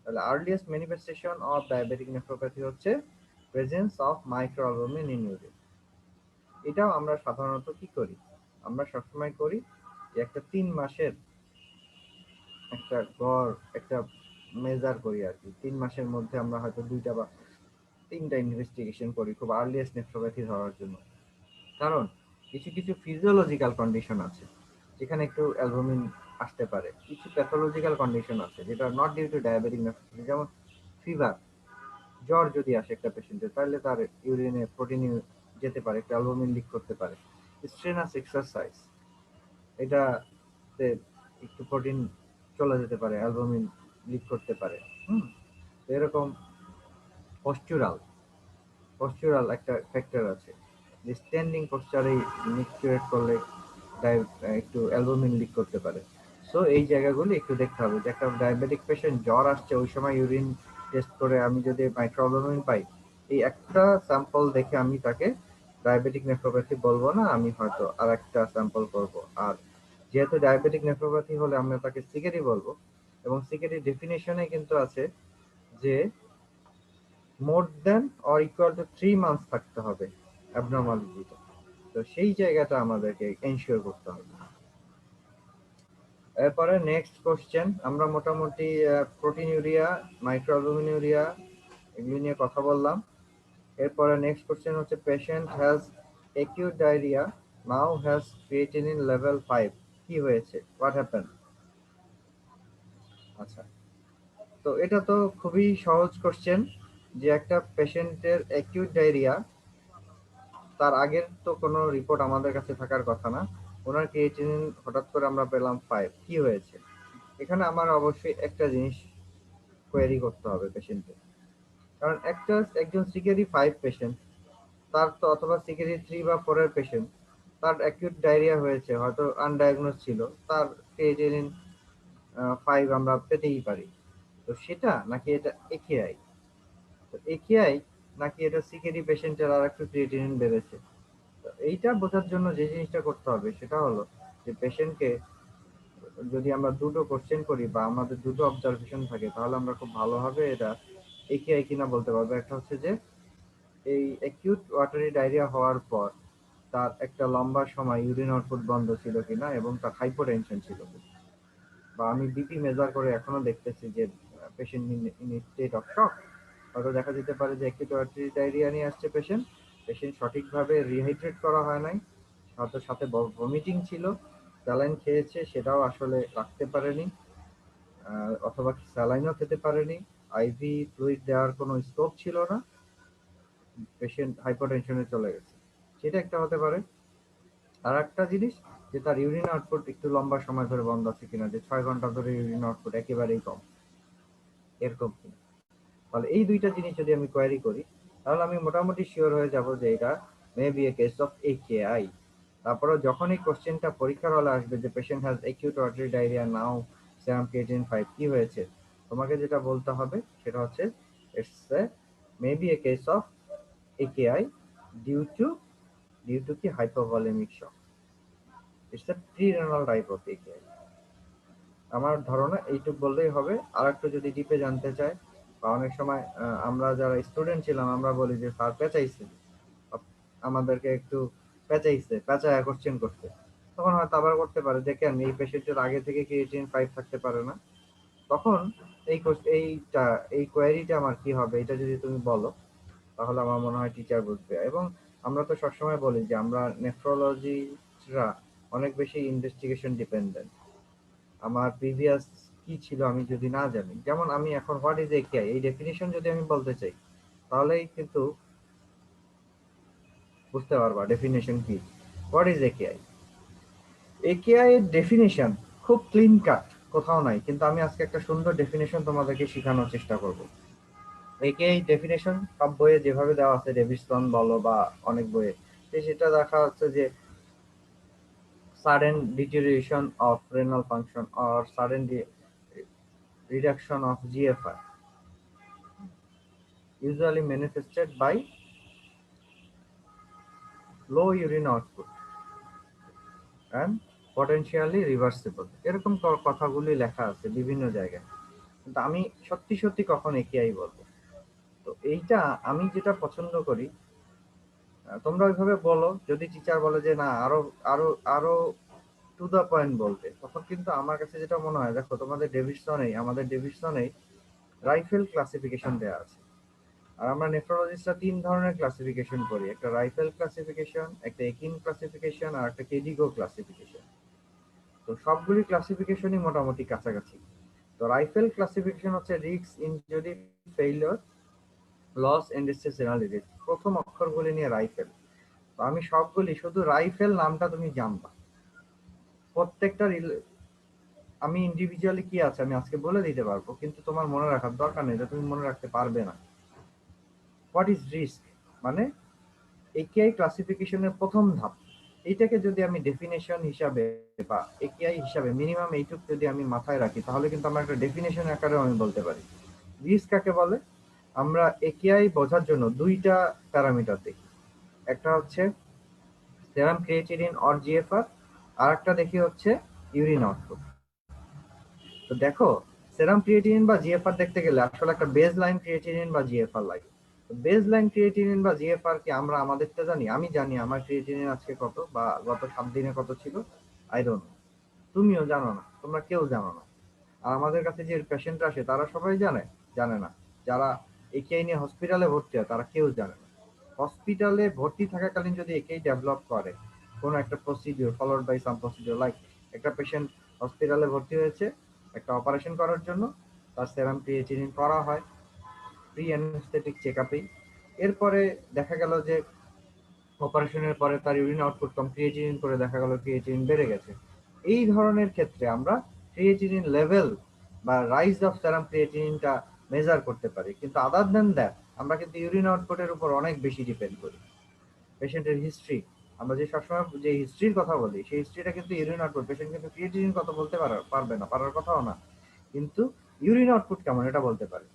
Speaker 1: তাহলে earliest manifestation of diabetic nephropathy হচ্ছে প্রেজেন্স অফ মাইক্রোঅ্যালবুমিন ইন ইউরিন। এটাও আমরা সাধারণত কি করি, আমরা সবসময় করি যে একটা 3 মাসের একটা গড় একটা মেজার করি আর কি। 3 মাসের মধ্যে আমরা হয়তো 2টা বা 3টা ইনভেস্টিগেশন করি খুব আর্লিয়েস্ট নেফ্রোপ্যাথি ধরার জন্য। কারণ কিছু কিছু ফিজিওলজিক্যাল কন্ডিশন আছে যেখানে একটু অ্যালবুমিন আসতে পারে, কিছু প্যাথোলজিক্যাল কন্ডিশন আছে যেটা not due to diabetic nephropathy, যেমন ফিভার, জ্বর যদি আসে একটা পেশেন্টের তাহলে তার ইউরিনে প্রোটিন যেতে পারে, একটু অ্যালবুমিন লিক করতে পারে। স্ট্রেনাস এক্সারসাইজ, এটাতে একটু প্রোটিন চলে যেতে পারে, অ্যালবুমিন লিক করতে পারে। হুম, এরকম পশ্চুরাল একটা ফ্যাক্টর আছে, যে স্ট্যান্ডিং পশ্চারেই মিক্সচুরেট করলে একটু অ্যালবুমিন লিক করতে পারে। সো এই জায়গাগুলো একটু দেখতে হবে যে একটা ডায়াবেটিক পেশেন্ট জ্বর আসছে, ওই সময় ইউরিন টেস্ট করে আমি যদি মাইক্রোঅ্যালবুমিন পাই, এই একটা স্যাম্পল দেখে আমি তাকে ডায়াবেটিক নেফ্রোপ্যাথি বলবো না, আমি হয়তো আর একটা স্যাম্পল করব। আর যেহেতু ডায়াবেটিক নেফ্রোপ্যাথি হলে আমরা তাকে সিকেডি বলবো, এবং সিকেডি ডেফিনেশনে কিন্তু আছে যে more than or equal to 3 months থাকতে হবে অ্যাবনর্মালিটিটা। তো সেই জায়গাটা আমাদেরকে এনশিওর করতে হবে। এরপরে নেক্সট কোশ্চেন, আমরা মোটামুটি প্রোটিনিউরিয়া, মাইক্রোঅ্যালবুমিনুরিয়া এগুলো নিয়ে কথা বললাম। এরপরে নেক্সট কোশ্চেন হচ্ছে patient has acute diarrhoea, now has creatinine level 5, কি হয়েছে, হোয়াট হ্যাপেন? আচ্ছা, তো এটা তো খুবই সহজ কোশ্চেন, যে একটা পেশেন্টের অ্যাকিউট ডায়রিয়া, তার আগের তো কোনো রিপোর্ট আমাদের কাছে থাকার কথা না, ওনার ক্রিয়েটিনিন হঠাৎ করে আমরা পেলাম 5, কি হয়েছে? এখানে আমার অবশ্যই একটা জিনিস কোয়েরি করতে হবে পেশেন্টের, কারণ একজন সিকেডি 5 পেশেন্ট, তার তো অথবা সিকেডি 3 বা 4 এর পেশেন্ট, তার অ্যাকিউট ডায়রিয়া হয়েছে, হয়তো আনডায়াগনোজ ছিল, তার ক্রিয়েটিনিন 5 আমরা পেতেই পারি। তো সেটা নাকি এটা একেআই, তো একেআই নাকি এটা সিকেডি পেশেন্টের আর একটু ক্রিয়েটিনিন বেড়েছে? তো এইটা বোঝার জন্য যে জিনিসটা করতে হবে সেটা হলো যে পেশেন্টকে যদি আমরা দুটো কোশ্চেন করি বা আমাদের দুটো অবজারভেশন থাকে, তাহলে আমরা খুব ভালোভাবে এটা একেআই কিনা বলতে পারবো। একটা হচ্ছে যে এই অ্যাকিউট ওয়াটারি ডায়রিয়া হওয়ার পর তার একটা লম্বা সময় ইউরিন আউটপুট বন্ধ ছিল কিনা, এবং তার হাইপোটেনশন ছিল কিনা। বা আমি বিপি মেজার করে এখনো দেখতেছি যে পেশেন্ট ইন স্টেট অফ শক। হয়তো দেখা যেতে পারে যে অ্যাকিউট ওয়াটারি ডায়রিয়া নিয়ে আসছে পেশেন্ট, পেশেন্ট সঠিকভাবে রিহাইড্রেট করা হয় নাই, সাথে সাথে ভমিটিং ছিল, স্যালাইন খেয়েছে সেটাও আসলে রাখতে পারেনি, অথবা স্যালাইনও খেতে পারেনি, আইভি ফ্লুইড দেওয়ার কোনো স্কোপ ছিল না, পেশেন্ট হাইপারটেনশনে চলে গেছে, সেটা একটা হতে পারে। আর একটা জিনিস যে তার ইউরিন আউটপুট একটু লম্বা সময় ধরে বন্ধ আছে কিনা, যে 6 ঘন্টা ধরে ইউরিন আউটপুট একেবারেই কম, এরকম কিনা। তাহলে এই দুইটা জিনিস যদি আমি কোয়ারি করি, তাহলে আমি মোটামুটি শিওর হয়ে যাব যে এটা মে বি এ কেস অফ একেআই। তারপরে যখন এই কোশ্চেনটা পরীক্ষার হলে আসবে যে patient has acute watery diarrhoea, now serum creatinine 5, কি হয়েছে, তোমাকে যেটা বলতে হবে সেটা হচ্ছে it's a May be a case of AKI due to কি hypovolemic shock. It's a pre-renal type of AKI. আমার ধারণা এইটুক বললেই হবে। আর একটু যদি ডিপে জানতে চাই, বা অনেক সময় আমরা যারা স্টুডেন্ট ছিলাম আমরা বলি যে স্যার পেঁচাইছে, আমাদেরকে একটু পেঁচায় কোশ্চেন করতে, তখন হয়তো আবার করতে পারে যে কেন এই পেশেন্টের আগে থেকে ক্রিয়েটিনিন 5 থাকতে পারে না, তখন এইটা এই কোয়েরিটা আমার কি হবে, এটা যদি তুমি বলো তাহলে আমার মনে হয় টিচার বুঝবে। এবং আমরা তো সবসময় বলি যে আমরা নেফ্রোলজিস্টরা অনেক বেশি ইনভেস্টিগেশন ডিপেন্ডেন্ট। আমার প্রিভিয়াস কি ছিল আমি যদি না জানি, যেমন আমি এখন হোয়াট ইজ একেআই এই ডেফিনিশন যদি আমি বলতে চাই, তাহলেই কিন্তু বুঝতে পারবা ডেফিনিশন কি। হোয়াট ইজ একেআই, একেআই এর ডেফিনিশন খুব ক্লিন কাট, কোথাও নাই, কিন্তু আমি আজকে একটা সুন্দর ডেফিনিশন তোমাদেরকে শেখানোর চেষ্টা করব। একেআই ডেফিনেশন সব বইয়ে যেভাবে দেওয়া আছে, ডেভিসন বলো বা অনেক বইয়ে, সেটা দেখা যাচ্ছে যে sudden deterioration of renal function or sudden reduction of GFR, usually manifested by low urine output and potentially reversible, এরকম কথাগুলি লেখা আছে বিভিন্ন জায়গায়, কিন্তু আমি সত্যি সত্যি কখন একেআই বলবো। তো এইটা আমি যেটা পছন্দ করি, তোমরা ওইভাবে বলো, যদি টিচার বলে যে না আরো আরো আরো টু দা পয়েন্ট বলতে, তখন কিন্তু আমার কাছে যেটা মনে হয়, দেখো তোমাদের আমাদের ডেভিসনেই রাইফেল ক্লাসিফিকেশন দেওয়া আছে। আর আমরা নেফ্রোলজিস্টরা 3 ধরনের ক্লাসিফিকেশন করি, একটা রাইফেল ক্লাসিফিকেশন, একটা একিন ক্লাসিফিকেশন, আর একটা কেডিগো ক্লাসিফিকেশন। তো সবগুলি ক্লাসিফিকেশনই মোটামুটি কাছাকাছি। তো রাইফেল ক্লাসিফিকেশন হচ্ছে risk, injury, failure, loss and stress analysis, প্রথম অক্ষরগুলি নিয়ে রাইফেল। তো আমি সবগুলি, শুধু রাইফেল নামটা তুমি জানবা, প্রত্যেকটা আমি ইন্ডিভিজুয়ালি কি আছে আমি আজকে বলে দিতে পারবো, কিন্তু তোমার মনে রাখার দরকার নেই, তুমি মনে রাখতে পারবে না। হোয়াট ইজ রিস্ক মানে একেআই ক্লাসিফিকেশনের প্রথম ধাপ, এইটাকে যদি আমি ডেফিনেশন হিসাবে বা একেআই হিসাবে মিনিমাম এইটুকু যদি আমি মাথায় রাখি, তাহলে কিন্তু আমার একটা ডেফিনেশন আকারে আমি বলতে পারি রিস্ক কাকে বলে। আমরা একেআই বোঝার জন্য দুইটা প্যারামিটার দেখি। একটা হচ্ছে সেরাম ক্রিয়েটিনিন অর জিএফআর, আর একটা দেখি হচ্ছে ইউরিন আউটপুট। তো দেখো, সেরাম ক্রিয়েটিনিন বা জিএফআর দেখতে গেলে আসলে একটা বেজ লাইন ক্রিয়েটিনিন বা জিএফআর লাগে। বেজ লাইন ক্রিয়েটিনিন বা জিএফআর কি আমরা আমাদেরটা জানি? আমি জানি আমার ক্রিয়েটিনিন আজকে কত বা গত 7 দিনে কত ছিল, আই ডোন্ট নো। তুমিও জানো না, তোমরা কেউ জানো না। আর আমাদের কাছে যে পেশেন্ট আসে তারা সবাই জানে? জানে না। যারা একেআই নিয়ে হসপিটালে ভর্তি হয় তারা কেউ জানে না। হসপিটালে ভর্তি থাকাকালীন যদি একেআই ডেভেলপ করে কোনো একটা procedure followed by some procedure, like একটা পেশেন্ট হসপিটালে ভর্তি হয়েছে একটা অপারেশন করার জন্য, তার সেরাম ক্রিয়েটিনিন করা হয় প্রি অ্যানেস্থেটিক চেকআপেই। এরপরে দেখা গেল যে অপারেশনের পরে তার ইউরিন আউটপুট কম, ক্রিয়েটিনিন করে দেখা গেল ক্রিয়েটিনিন বেড়ে গেছে। এই ধরনের ক্ষেত্রে আমরা ক্রিয়েটিনিন লেভেল বা রাইজ অফ সেরাম ক্রিয়েটিনিনটা মেজার করতে পারি। কিন্তু আদার দেন দ্যাট আমরা কিন্তু ইউরিন আউটপুটের উপর অনেক বেশি ডিপেন্ড করি। পেশেন্টের হিস্ট্রি, আমরা যে সবসময় যে হিস্ট্রির কথা বলি সেই হিস্ট্রিটা কিন্তু ইউরিন আউটপুট, পেশেন্ট কিন্তু ক্রিয়েটিনিন কত বলতে পারবে না, পারার কথাও না, কিন্তু ইউরিন আউটপুট কেমন এটা বলতে পারে।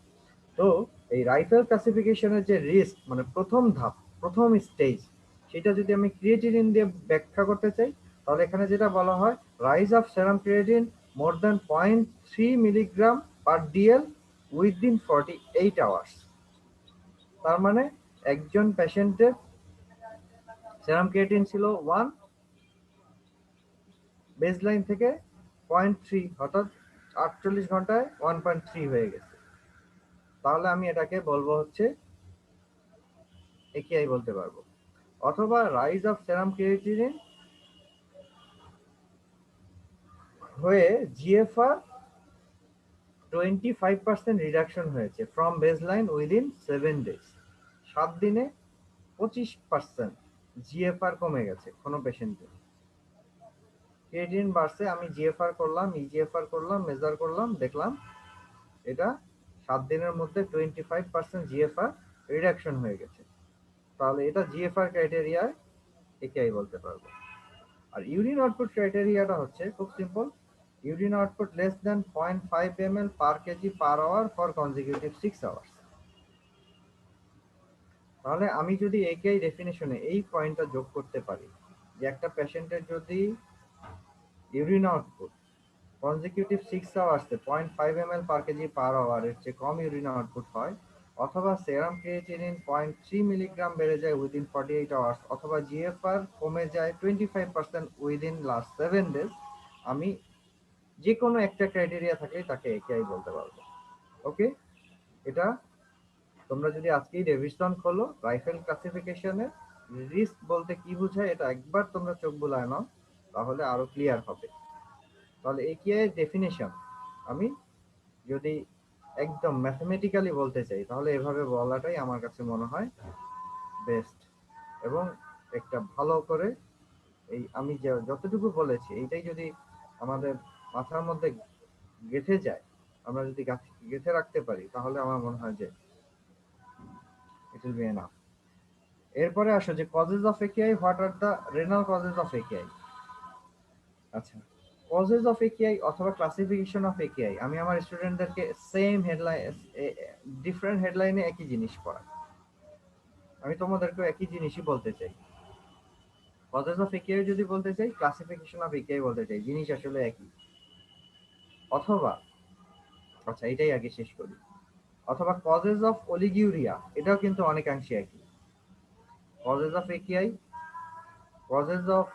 Speaker 1: তো এই রাইফেল ক্লাসিফিকেশনের যে রিস্ক, মানে প্রথম ধাপ, প্রথম স্টেজ, সেটা যদি আমি ক্রিয়েটিনিন দিয়ে ব্যাখ্যা করতে চাই, তাহলে এখানে যেটা বলা হয় rise of serum creatine more than 0.3 milligram per DL within 48 hours. তার মানে একজন পেশেন্টের সেরাম ক্রিয়েটিন ছিল 1, বেসলাইন থেকে 0.3, অর্থাৎ 48 ঘন্টায় 1.3 হয়ে গেছে। তাহলে আমি এটাকে বলবো হচ্ছে একেআই বলতে পারবো। অথবা রাইজ অফ সেরাম ক্রিয়েটিনিন হয়ে জিএফআর 25% রিডাকশন হয়েছে ফ্রম বেসলাইন উইদিন 7 ডেজ। 7 দিনে 25% জিএফআর কমে গেছে কোনো পেশেন্টের। ক্রিয়েটিনিন বাড়ছে, আমি জিএফআর করলাম, ইজিএফআর করলাম, মেজার করলাম, দেখলাম এটা 7 দিনের মধ্যে 25% জিএফআর রিডাকশন হয়ে গেছে। তাহলে এটা জিএফআর ক্রাইটেরিয়ায় একেআই বলতে পারবো। আর ইউরিন আউটপুট ক্রাইটেরিয়াটা হচ্ছে খুব simple, urine output less than 0.5 ml per kg per hour for consecutive 6 hours. তাহলে আমি যদি একেআই ডেফিনেশনে এই পয়েন্টটা যোগ করতে পারি যে একটা পেশেন্টের যদি urine output consecutive 6 আওয়ার্সে 0.5 ml per kg পার আওয়ারের চেয়ে কম ইউরিন আউটপুট হয়, অথবা সেরাম ক্রিয়েটিনিন 0.3 মিলিগ্রাম বেড়ে যায় উইদিন 48 আওয়ার্স, অথবা জিএফআর কমে যায় 25% উইদিন লাস্ট 7 ডেজ, আমি যে কোনো একটা ক্রাইটেরিয়া থাকলে তাকে একেআই বলতে পারবো। ওকে, এটা তোমরা যদি আজকেই রিভিশন খোলো রাইফেল ক্লাসিফিকেশনে রিস্ক বলতে কি বোঝায় এটা একবার তোমরা চোখ বুলায় নাও, তাহলে আরো ক্লিয়ার হবে। তাহলে একেআই এর ডেফিনেশন আমি যদি একদম ম্যাথমেটিক্যালি বলতে চাই তাহলে এভাবে বলাটাই আমার কাছে মনে হয় বেস্ট। এবং একটা ভালো করে এই আমি যতটুকু বলেছি এইটাই যদি আমাদের মাথার মধ্যে গেঁথে যায়, আমরা যদি গেঁথে রাখতে পারি, তাহলে আমার মনে হয় যে ইট উইল বি এনাফ। এরপরে আসো যে causes of একেআই, what are the renal causes of একেআই। আচ্ছা, কজেস অফ একেআই অথবা ক্লাসিফিকেশন অফ একেআই আমি আমার স্টুডেন্টদেরকে সেম হেডলাইন, ডিফারেন্ট হেডলাইনে একই জিনিস পড়াই। আমি তোমাদেরকেও একই জিনিসই বলতে চাই। কজেস অফ একেআই যদি বলতে চাই, ক্লাসিফিকেশন অফ একেআই বলতে চাই, জিনিস আসলে একই। অথবা আচ্ছা এটাই আগে শেষ করি। অথবা কজেস অফ অলিগিউরিয়া, এটাও কিন্তু অনেকাংশে একই। Causes of AKI, causes of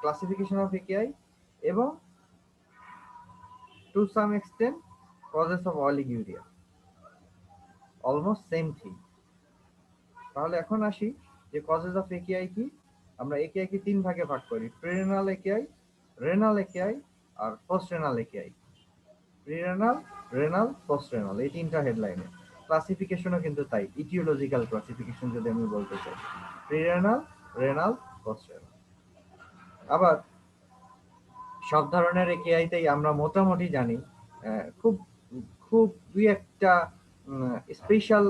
Speaker 1: classification of AKI, এবং to some extent causes of oliguria, almost same thing. তাহলে এখন আসি যে কজেস অফ একেআই কি। আমরা একেআই কে 3 ভাগে ভাগ করি, প্রিরেনাল একেআই, রেনাল একেআই, আর post renal AKI. Prerenal, renal, post renal, এই তিনটা হেডলাইনে। ক্লাসিফিকেশনও কিন্তু তাই, ইটিওলজিক্যাল ক্লাসিফিকেশন যদি আমি বলতে চাই, প্রিরেনাল, রেনাল, পোস্ট রেনাল। আবার সব ধরনের একেআইতেই আমরা মোটামুটি জানি খুব খুব দুই একটা স্পেশাল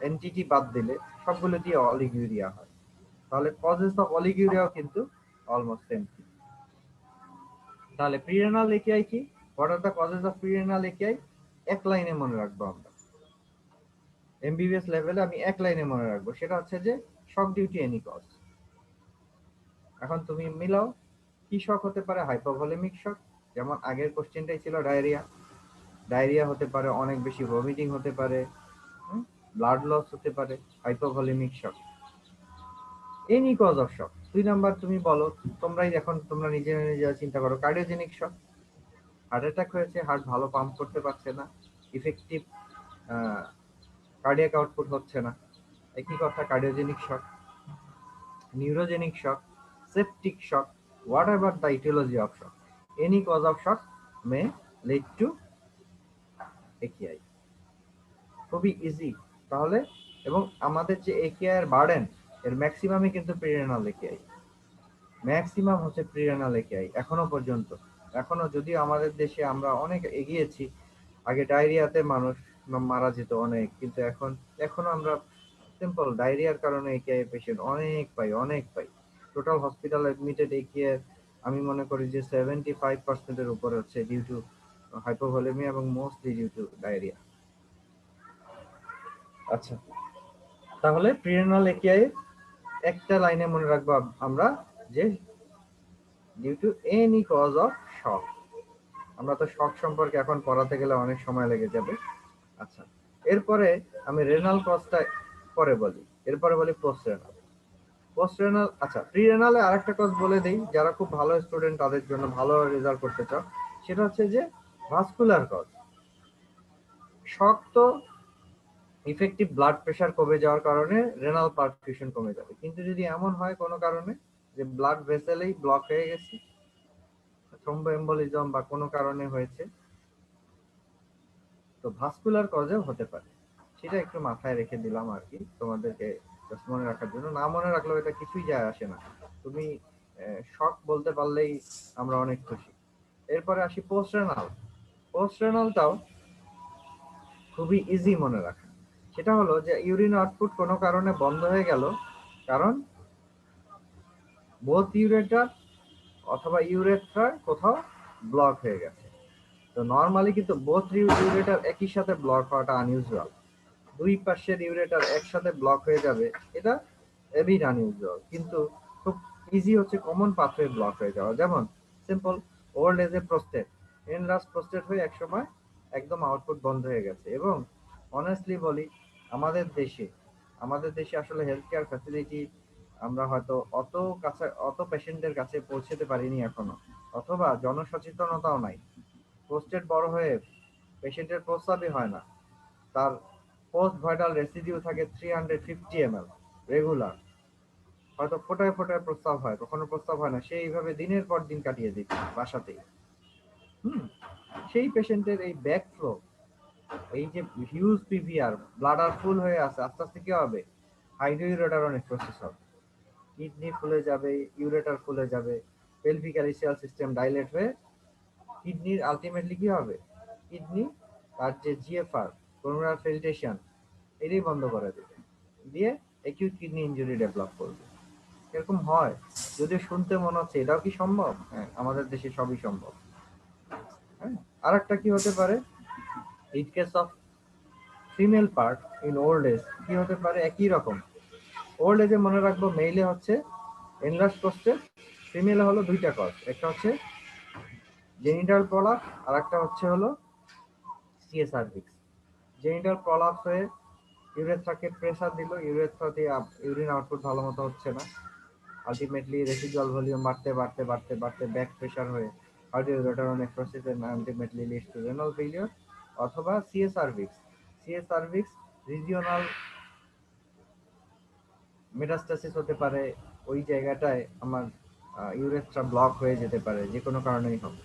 Speaker 1: এন্টিটি বাদ দিলে সবগুলো দিয়ে অলিগিউরিয়া হয়। তাহলে কজেস অফ অলিগিউরিয়াও কিন্তু অলমোস্ট সেম। তাহলে প্রিরেনাল একেআই কি, what are the causes of prerenal AKI, এক লাইনে মনে রাখবো আমরা। এমবিবিএস লেভেলে আমি এক লাইনে মনে রাখবো, সেটা হচ্ছে যে শক ডিউ টু এনি কজ। এখন তুমি মিলাও, কি শক হতে পারে? হাইপোভলিমিক শক, যেমন আগের কোশ্চেনটাই ছিল ডায়রিয়া। ডায়রিয়া হতে পারে, অনেক বেশি ভমিটিং হতে পারে, ব্লাড লস হতে পারে, hypovolaemic shock. Any cause of shock. 2 number তুমি বলো, তোমরা নিজে নিজে চিন্তা করো, কার্ডিওজেনিক শক। হার্ট অ্যাটাক হয়েছে, হার্ট ভালো পাম্প করতে পারছে না, ইফেক্টিভ কার্ডিয়াক আউটপুট হচ্ছে না, একই কথা cardiogenic shock. Neurogenic shock, septic shock, whatever the etiology of shock, any cause of shock may lead to AKI। খুবই ইজি তাহলে। এবং আমাদের যে AKI এর বার্ডেন, এর ম্যাক্সিমামই কিন্তু প্রিরেনাল AKI, ম্যাক্সিমাম হচ্ছে প্রিরেনাল AKI এখনো পর্যন্ত। এখনো যদিও আমাদের দেশে আমরা অনেক এগিয়েছি, আগে ডায়রিয়াতে মানুষ মারা যেত অনেক, কিন্তু এখনো আমরা সিম্পল ডায়রিয়ার কারণে AKI পেশেন্ট অনেক পাই। টোটাল হসপিটাল অ্যাডমিটেড AKI আমি মনে করি যে 75% এর উপরে হচ্ছে ডিউ টু হাইপোভলিমিয়া এবং মোস্টলি ডিউ টু ডায়রিয়া। আচ্ছা, তাহলে প্রিরেনাল AKI একটা লাইনে মনে রাখবো আমরা, যে due to any cause of shock. আমরা তো শক সম্পর্কে এখন পড়াতে গেলে অনেক সময় লেগে যাবে। আচ্ছা, এরপরে আমি রেনাল কজটা পরে বলি, এরপরে বলি পোস্ট রেনাল। পোস্ট রেনাল, আচ্ছা প্রি রেনালে আরেকটা কজ বলে দিই, যারা খুব ভালো স্টুডেন্ট তাদের জন্য, ভালো রেজাল্ট করতে চাও, সেটা হচ্ছে যে ভাস্কুলার কজ। শক তো ইফেক্টিভ ব্লাড প্রেশার কমে যাওয়ার কারণে রেনাল পারফিউশন কমে যাবে, কিন্তু যদি এমন হয় কোনো কারণে যে ব্লাড ভেসেলেই ব্লক হয়ে গেছে, থ্রম্বোএম্বোলিজম বা কোনো কারণে হয়েছে, তো ভাস্কুলার কজেও হতে পারে। সেটা একটু মাথায় রেখে দিলাম আর কি তোমাদেরকে, জাস্ট মনে রাখার জন্য। না মনে রাখলেও এটা কিছুই যায় আসে না, তুমি শক বলতে পারলেই আমরা অনেক খুশি। এরপরে আসি পোস্ট রেনাল। পোস্ট রেনালটাও খুবই ইজি মনে রাখা। সেটা হলো যে ইউরিন আউটপুট কোনো কারণে বন্ধ হয়ে গেল, কারণ বোথ ইউরেটার অথবা ইউরেথ্রার কোথাও ব্লক হয়ে গেছে। তো নর্মালি কিন্তু বোথ ইউরেটার একই সাথে ব্লক হওয়াটা আনইউজুয়াল। দুই পাশের ইউরেটার একসাথে ব্লক হয়ে যাবে, এটা এবিট আনইউজুয়াল। কিন্তু খুব ইজি হচ্ছে কমন পাথওয়ে ব্লক হয়ে যাওয়া, যেমন সিম্পল ওল্ড এজে প্রস্টেট, এনলার্জ প্রস্টেট হয়ে একসময় একদম আউটপুট বন্ধ হয়ে গেছে। এবং অনেস্টলি বলি, আমাদের দেশে আসলে হেলথ কেয়ার ফ্যাসিলিটি আমরা হয়তো অত পেশেন্টের কাছে পৌঁছতে পারিনি এখনো, অথবা জনসচেতনতাও নাই। প্রস্টেট বড় হয়ে পেশেন্টের প্রস্রাবই হয় না, তার পোস্ট ভাইটাল রেসিডিউ থাকে 350 ml রেগুলার, হয়তো ফোটায় ফোটায় প্রস্রাব হয়, কখনো প্রস্রাব হয় না, সেইভাবে দিনের পর দিন কাটিয়ে দিচ্ছে বাসাতেই। সেই পেশেন্টের এই ব্যাক ফ্লো, এই যে হিউজ পিভিআর, ব্লাডার ফুল হয়ে আছে, আস্তে আস্তে কি হবে? হাইড্রোইউরেটার নেক্রোসিস হবে, কিডনি ফুলে যাবে, ইউরেটার ফুলে যাবে, পেলভিক অ্যারিসিয়াল সিস্টেম ডাইলেট হয়ে কিডনির আলটিমেটলি কি হবে? কিডনি তার যে জিএফআর, গ্লোমেরুলার ফিল্ট্রেশন, এটাই বন্ধ করে দেবে, দিয়ে অ্যাকিউট কিডনি ইনজুরি ডেভেলপ করবে। এরকম হয়, যদিও শুনতে মনে হচ্ছে এটাও কি সম্ভব? হ্যাঁ, আমাদের দেশে সবই সম্ভব। হ্যাঁ, আর একটা কি হতে পারে, in case of female part in old age কি হতে পারে? একই রকম। ওল্ড এজে মনে রাখবো মেইলে হচ্ছে এনলার্জ প্রস্টেট, ফিমেলে হলো দুইটা কজ, একটা হচ্ছে জেনিটাল প্রলাপস, আর একটা হচ্ছে হলো সিএ সার্ভিক্স। জেনিটাল প্রলাপস হয়ে ইউরেথ্রাকে প্রেসার দিল, ইউরেথ্রা দিয়ে ইউরিন আউটপুট ভালো মতো হচ্ছে না, আলটিমেটলি রেসিডুয়াল ভলিউম বাড়তে বাড়তে বাড়তে বাড়তে ব্যাক প্রেসার হয়ে hydroureter necrosis and ultimately leads to renal failure. অথবা সিএ সার্ভিক্স রিজিওনাল মেটাস্টাসিস হতে পারে, ওই জায়গাটায় আমার ইউরেথ্রা ব্লক হয়ে যেতে পারে, যে কোনো কারণেই হোক,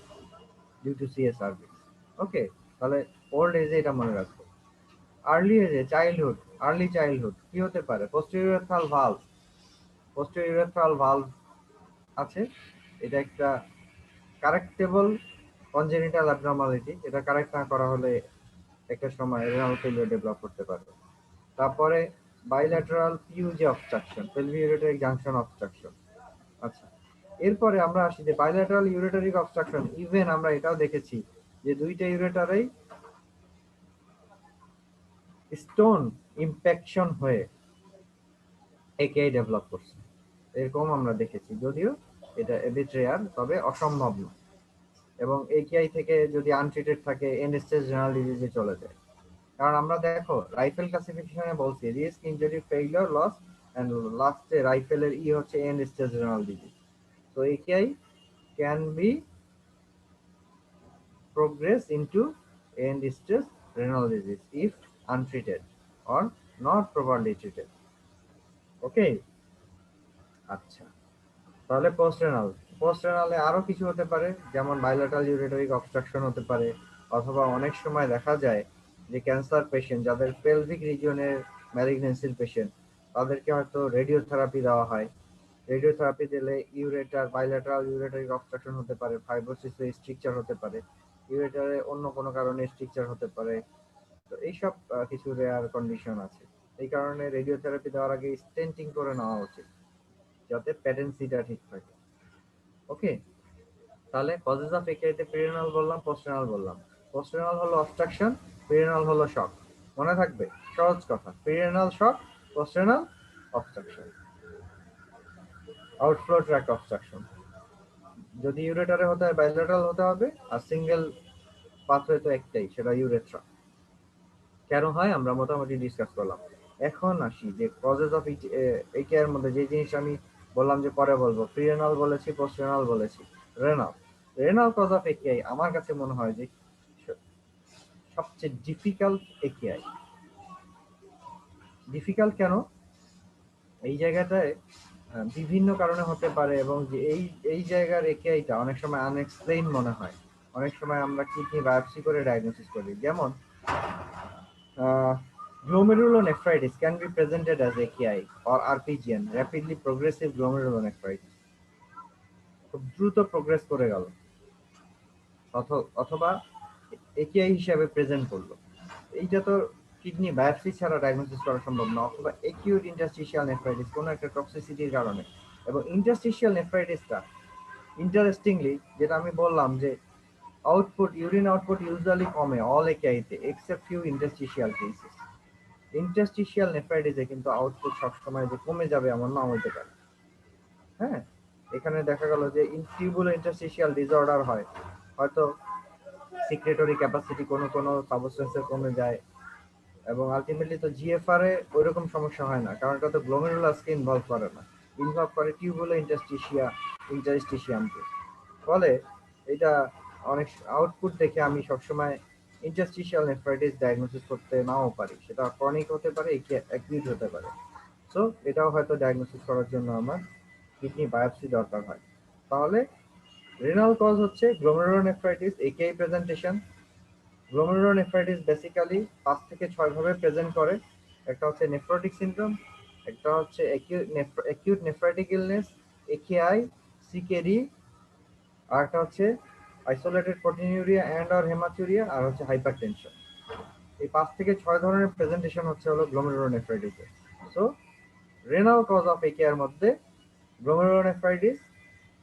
Speaker 1: ডিউ টু সিএ সার্ভিক্স। ওকে, তাহলে ওল্ড এজে এটা মনে রাখবো। আর্লি এজে আর্লি চাইল্ডহুড কি হতে পারে? পোস্টেরিওরেথ্রাল ভালভ আছে, এটা একটা কারেক্টেবল কনজেনিটাল অ্যাবনর্মালিটি, এটা কারেক্ট না করা হলে একটা সময় রেনাল ফেলিওর ডেভেলপ করতে পারে। তারপরে বাইল্যাটারাল পিউজি অবস্ট্রাকশন, পেলভিউরেটারিক জাংশন অবস্ট্রাকশন। আচ্ছা, এরপরে আমরা আসি যে বাইল্যাটারাল ইউরেটারিক অবস্ট্রাকশন, ইভেন আমরা এটাও দেখেছি যে দুইটা ইউরেটারেই স্টোন ইম্প্যাকশন হয়ে একেআই ডেভেলপ করছে, এরকম আমরা দেখেছি। যদিও এটা এবিট রেয়ার, তবে অসম্ভব না। এবং একেআই থেকে যদি আনট্রিটেড থাকে এন্ড স্টেজ রেনাল ডিজিজে চলে যায়। কারণ আমরা দেখো রাইফেল ক্লাসিফিকেশনে বলছি risk, injury, failure, loss, and লাস্টে রাইফেলের ই হচ্ছে এন্ড স্টেজ রেনাল ডিজিজ। তো AKI can be progress into end stage renal disease if untreated or not properly treated. ওকে, আচ্ছা, তাহলে পোস্ট রেনালে আরো কিছু হতে পারে, যেমন বাইলেটারাল ইউরেটারিক অবস্ট্রাকশন হতে পারে, অথবা অনেক সময় দেখা যায় যে ক্যান্সার পেশেন্ট যাদের পেলভিক রিজিয়নের ম্যালিগন্যান্সির পেশেন্ট, তাদেরকে হয়তো রেডিওথেরাপি দেওয়া হয়। রেডিওথেরাপি দিলে ইউরেটার বাইলেটারাল ইউরেটারিক অবস্ট্রাকশন হতে পারে, ফাইব্রোসিস স্ট্রিকচার হতে পারে, ইউরেটারে অন্য কোনো কারণে স্ট্রিকচার হতে পারে। তো এইসব কিছু রেয়ার কন্ডিশন আছে। এই কারণে রেডিওথেরাপি দেওয়ার আগে স্টেন্টিং করে নেওয়া উচিত, যাতে প্যাটেন্সিটা ঠিক থাকে। ওকে, তাহলে কজেস অফ একেআইতে পেরিনাল বললাম, পোস্টেনাল বললাম। পোস্টেনাল হলো অবস্ট্রাকশন, পেরিনাল হলো শক। মনে থাকবে, সহজ কথা, পেরিনাল শক, পোস্টেনাল অবস্ট্রাকশন, আউটফ্লো ট্র্যাক্ট অবস্ট্রাকশন। যদি ইউরেটারে হতে হয় বাইলেটারাল হতে হবে, আর সিঙ্গেল পাথওয়ে তো একটাই, সেটা ইউরেথ্রা। কেন হয় আমরা মোটামুটি ডিসকাস করলাম। এখন আসি যে কজেস অফ একে এর মধ্যে যে জিনিস আমি বললাম যে পরে বলবো, প্রিরেনাল বলেছি, পোস্টেনাল বলেছি, renal. Renal cause of AKI আমার কাছে মনে হয় যে সবচেয়ে ডিফিকাল্ট একেআই। ডিফিকাল্ট কেন? এই জায়গাটায় বিভিন্ন কারণে হতে পারে, এবং যে এই জায়গার একেআইটা অনেক সময় আনএক্সপ্লেইন মনে হয়। অনেক সময় আমরা কিডনি বায়োপসি করে ডায়াগনোসিস করি। যেমন glomerulonephritis can be presented as AKI or RPGN, rapidly progressive glomerulonephritis. খুব দ্রুত প্রোগ্রেস করে গেল, অথবা একেআই হিসাবে প্রেজেন্ট করলো। এইটা তো কিডনি বায়োপসি ছাড়া ডায়াগনোসিস করা সম্ভব না। অথবা একিউট ইন্টারস্টিশিয়াল নেফ্রাইটিস, কোনো একটা টক্সিসিটির কারণে। এবং ইন্টারস্টিশিয়াল নেফ্রাইটিসটা ইন্টারেস্টিংলি, যেটা আমি বললাম যে আউটপুট, ইউরিন আউটপুট ইউজুয়ালি কমে অল একেআইতে except few interstitial cases. Interstitial নেফ্রাইটিসে কিন্তু আউটপুট সবসময় যে কমে যাবে এমন না হতে পারে। হ্যাঁ, এখানে দেখা গেল যে টিউবুলো ইন্টারস্টিশিয়াল ডিসঅর্ডার হয়, হয়তো সিক্রেটরি ক্যাপাসিটি কোনো কোনো সাবস্টেন্সের কমে যায়, এবং আলটিমেটলি তো জিএফআর এ ওইরকম সমস্যা হয় না, কারণ এটা তো গ্লোমেরুলাসকে ইনভলভ করে না, ইনভলভ করে টিউবুলো ইন্টারস্টিশিয়ামকে। ফলে এটা অনেক আউটপুট দেখে আমি সবসময় ইন্টারস্টিশিয়াল নেফ্রাইটিস ডায়াগনোসিস করতে নাও পারি, সেটা ক্রনিক হতে পারে, অ্যাকিউট হতে পারে। সো এটাও হয়তো ডায়াগনোসিস করার জন্য আমার কিডনি বায়োপসি দরকার হয়। তাহলে রেনাল কজ হচ্ছে গ্লোমেরুলোনেফ্রাইটিস, একেআই প্রেজেন্টেশন। গ্লোমেরুলোনেফ্রাইটিস বেসিক্যালি 5 থেকে 6 ভাবে প্রেজেন্ট করে। একটা হচ্ছে নেফ্রোটিক সিনড্রোম, একটা হচ্ছে acute nephritic illness, AKI, CKD, আর একটা হচ্ছে isolated proteinuria and or haematuria, আর হচ্ছে হাইপারটেনশন। এই 5 থেকে 6 ধরনের প্রেজেন্টেশন হচ্ছে হলো গ্লোমেরুলোনেফ্রাইটিসের। So renal cause of AKI এর মধ্যে glomerulonephritis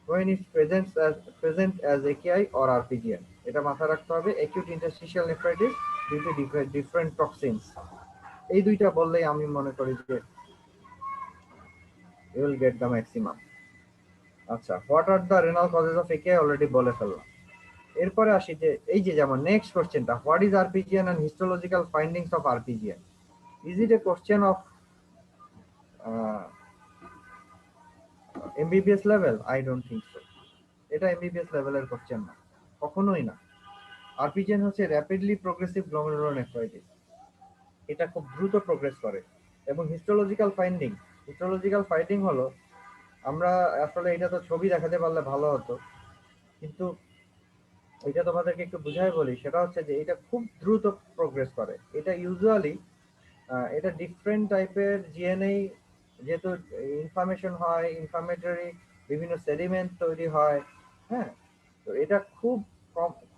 Speaker 1: when it present as AKI or RPGN, এটা মাথায় রাখতে হবে। acute interstitial nephritis due to different toxins, এই দুইটা বললেই আমি মনে করি যে you will get the maximum. আচ্ছা, what are the renal causes of AKI already বলে ফেললাম। এরপরে আসি যে এই যে যেমন নেক্সট কোশ্চেনটা, what is RPGN and histological findings of RPGN? Is it a question of MBBS level? I don't think so. এটা এমবিবিএস লেভেলের কোশ্চেন না, কখনোই না। আরপিজিএন হচ্ছে র্যাপিডলি প্রোগ্রেসিভ গ্লোমেরুলোনেফ্রাইটিস, এটা খুব দ্রুত প্রোগ্রেস করে। এবং হিস্টোলজিক্যাল ফাইন্ডিং হলো, আমরা আসলে এটা তো ছবি দেখাতে পারলে ভালো হতো, কিন্তু এটা তোমাদেরকে একটু বুঝাই বলি। সেটা হচ্ছে যে এটা খুব দ্রুত প্রোগ্রেস করে। এটা ইউজুয়ালি এটা ডিফারেন্ট টাইপের জিএনএ, যেহেতু ইনফ্লামেশন হয়, ইনফ্লামেটরি বিভিন্ন সেডিমেন্ট তৈরি হয়। হ্যাঁ, তো এটা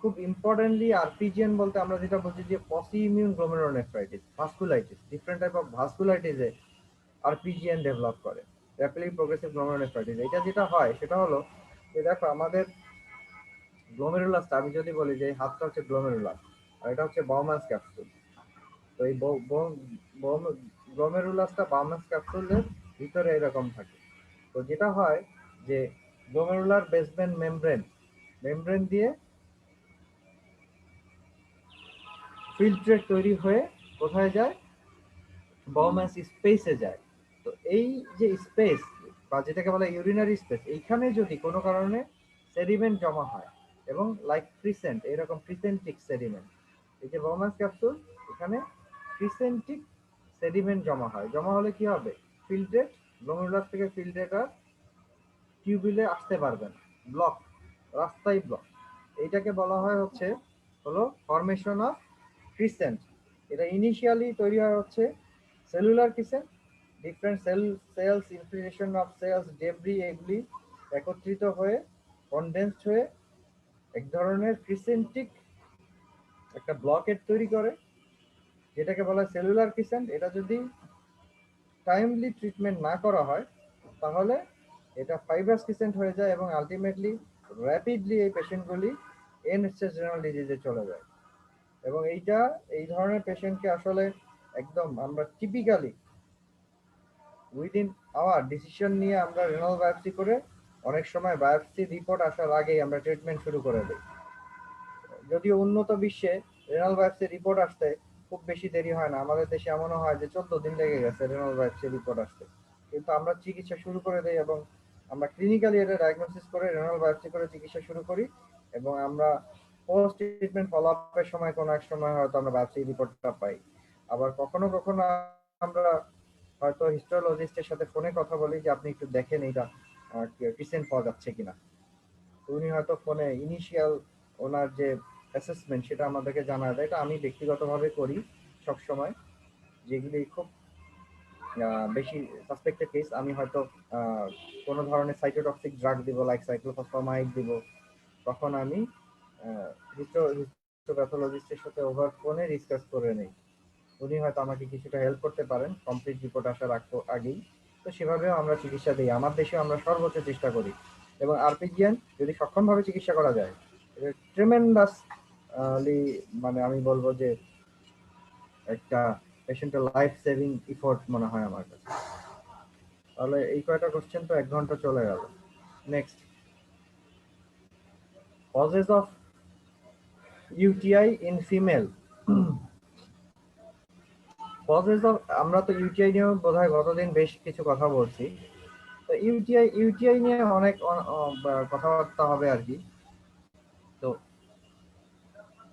Speaker 1: খুব ইম্পর্টেন্টলি আরপিজিএন বলতে আমরা যেটা বুঝি যে pauci immune glomerulonephritis, vasculitis, different type of ভাস্কুলাইটিসে আরপিজিএন ডেভেলপ করে, র্যাপিডলি প্রোগ্রেসিভ গ্লোমেরুলোনেফ্রাইটিস। এটা যেটা হয় সেটা হলো যে দেখো আমাদের গ্লোমেরুলাসটা, আমি যদি বলি যে হাতটা হচ্ছে গ্লোমেরুলাস আর এটা হচ্ছে বাউম্যানস ক্যাপসুল। তো এই গ্লোমেরুলাসটা বাউমাস ক্যাপসুলের ভিতরে এরকম থাকে। তো যেটা হয় যে গ্লোমেরুলার বেসমেন্ট মেমব্রেন দিয়ে ফিল্ট্রেট তৈরি হয়ে কোথায় যায়? বাউমাস স্পেসে যায়। তো এই যে স্পেস বা যেটাকে বলে ইউরিনারি স্পেস, এইখানে যদি কোনো কারণে সেডিমেন্ট জমা হয় এবং লাইক ক্রিসেন্ট, এরকম ক্রিসেন্টিক সেডিমেন্ট, এই যে বাউমাস ক্যাপসুল, এখানে ক্রিসেন্টিক সেডিমেন্ট জমা হলে কি হবে? ফিল্ট্রেট, গ্লোমেরুলাস থেকে ফিল্ট্রেট আর টিউবিলে আসতে পারবে না, ব্লক, রাস্তাই ব্লক। এইটাকে বলা হয় হলো ফরমেশন অফ ক্রিসেন্ট। এটা ইনিশিয়ালি তৈরি হয় cellular crescent, different cells infiltration of cells debris, এগুলি একত্রিত হয়ে কনডেন্সড হয়ে এক ধরনের ক্রিসেন্টিক একটা ব্লকেট তৈরি করে, যেটাকে বলা হয় সেলুলার ক্রিসেন্ট। এটা যদি টাইমলি ট্রিটমেন্ট না করা হয় তাহলে এটা ফাইব্রাস ক্রিসেন্ট হয়ে যায় এবং আলটিমেটলি র্যাপিডলি এই পেশেন্টগুলি এন্ড স্টেজ রেনাল ডিজিজে চলে যায়। এবং এই ধরনের পেশেন্টকে আসলে একদম আমরা টিপিক্যালি উইদিন আওয়ার ডিসিশন নিয়ে আমরা রেনাল বায়োপসি করে, অনেক সময় বায়োপসি রিপোর্ট আসার আগেই আমরা ট্রিটমেন্ট শুরু করে দিই। যদিও উন্নত বিশ্বে রেনাল বায়োপসি রিপোর্ট আসতে খুব বেশি দেরি হয় না, আমাদের দেশে এমনও হয় যে 14 দিন লেগে গেছে রেনাল বায়োপসি রিপোর্ট আসতে, কিন্তু আমরা চিকিৎসা শুরু করে দিই এবং আমরা ক্লিনিক্যালি এটা ডায়াগনোসিস করে রেনাল বায়োপসি করে চিকিৎসা শুরু করি এবং আমরা পোস্ট ট্রিটমেন্ট ফলো আপের সময় কোনো এক সময় হয়তো আমরা বায়োপসি রিপোর্টটা পাই। আবার কখনো কখনো আমরা হয়তো হিস্টোলজিস্টের সাথে ফোনে কথা বলি যে আপনি একটু দেখেন এইটা ক্রিসেন্ট পাওয়া যাচ্ছে কিনা। উনি হয়তো ফোনে ইনিশিয়াল ওনার যে অ্যাসেসমেন্ট সেটা আমাদেরকে জানায় দেয়। এটা আমি ব্যক্তিগতভাবে করি সব সময়, যেগুলি খুব বেশি সাসপেক্টেড কেস। আমি হয়তো কোনো ধরনের সাইটোটক্সিক ড্রাগ দিব, লাইক সাইক্লোফসফামাইড দিব, তখন আমি হিস্টোপ্যাথোলজিস্টের সাথে ওভার ফোনে ডিসকাস করে নেই। উনি হয়তো আমাকে কিছুটা হেল্প করতে পারেন কমপ্লিট রিপোর্ট আসার আগেই। তো সেভাবেও আমরা চিকিৎসা দিই, আমার দেশে আমরা সর্বোচ্চ চেষ্টা করি। এবং আরপিজিএন যদি সক্ষমভাবে চিকিৎসা করা যায়, ট্রেমেন্ডাসলি, মানে আমি বলবো যে একটা পেশেন্টের লাইফ সেভিং ইফোর্ট মনে হয় আমার কাছে। তাহলে এই কয়টা কোশ্চেন তো 1 ঘন্টা চলে গেল। Next, causes of UTI in female. Causes of, আমরা তো ইউটিআই নিয়ে বোধহয় গতদিন বেশ কিছু কথা বলছি। তো ইউটিআই নিয়ে অনেক কথাবার্তা হবে আর কি। তো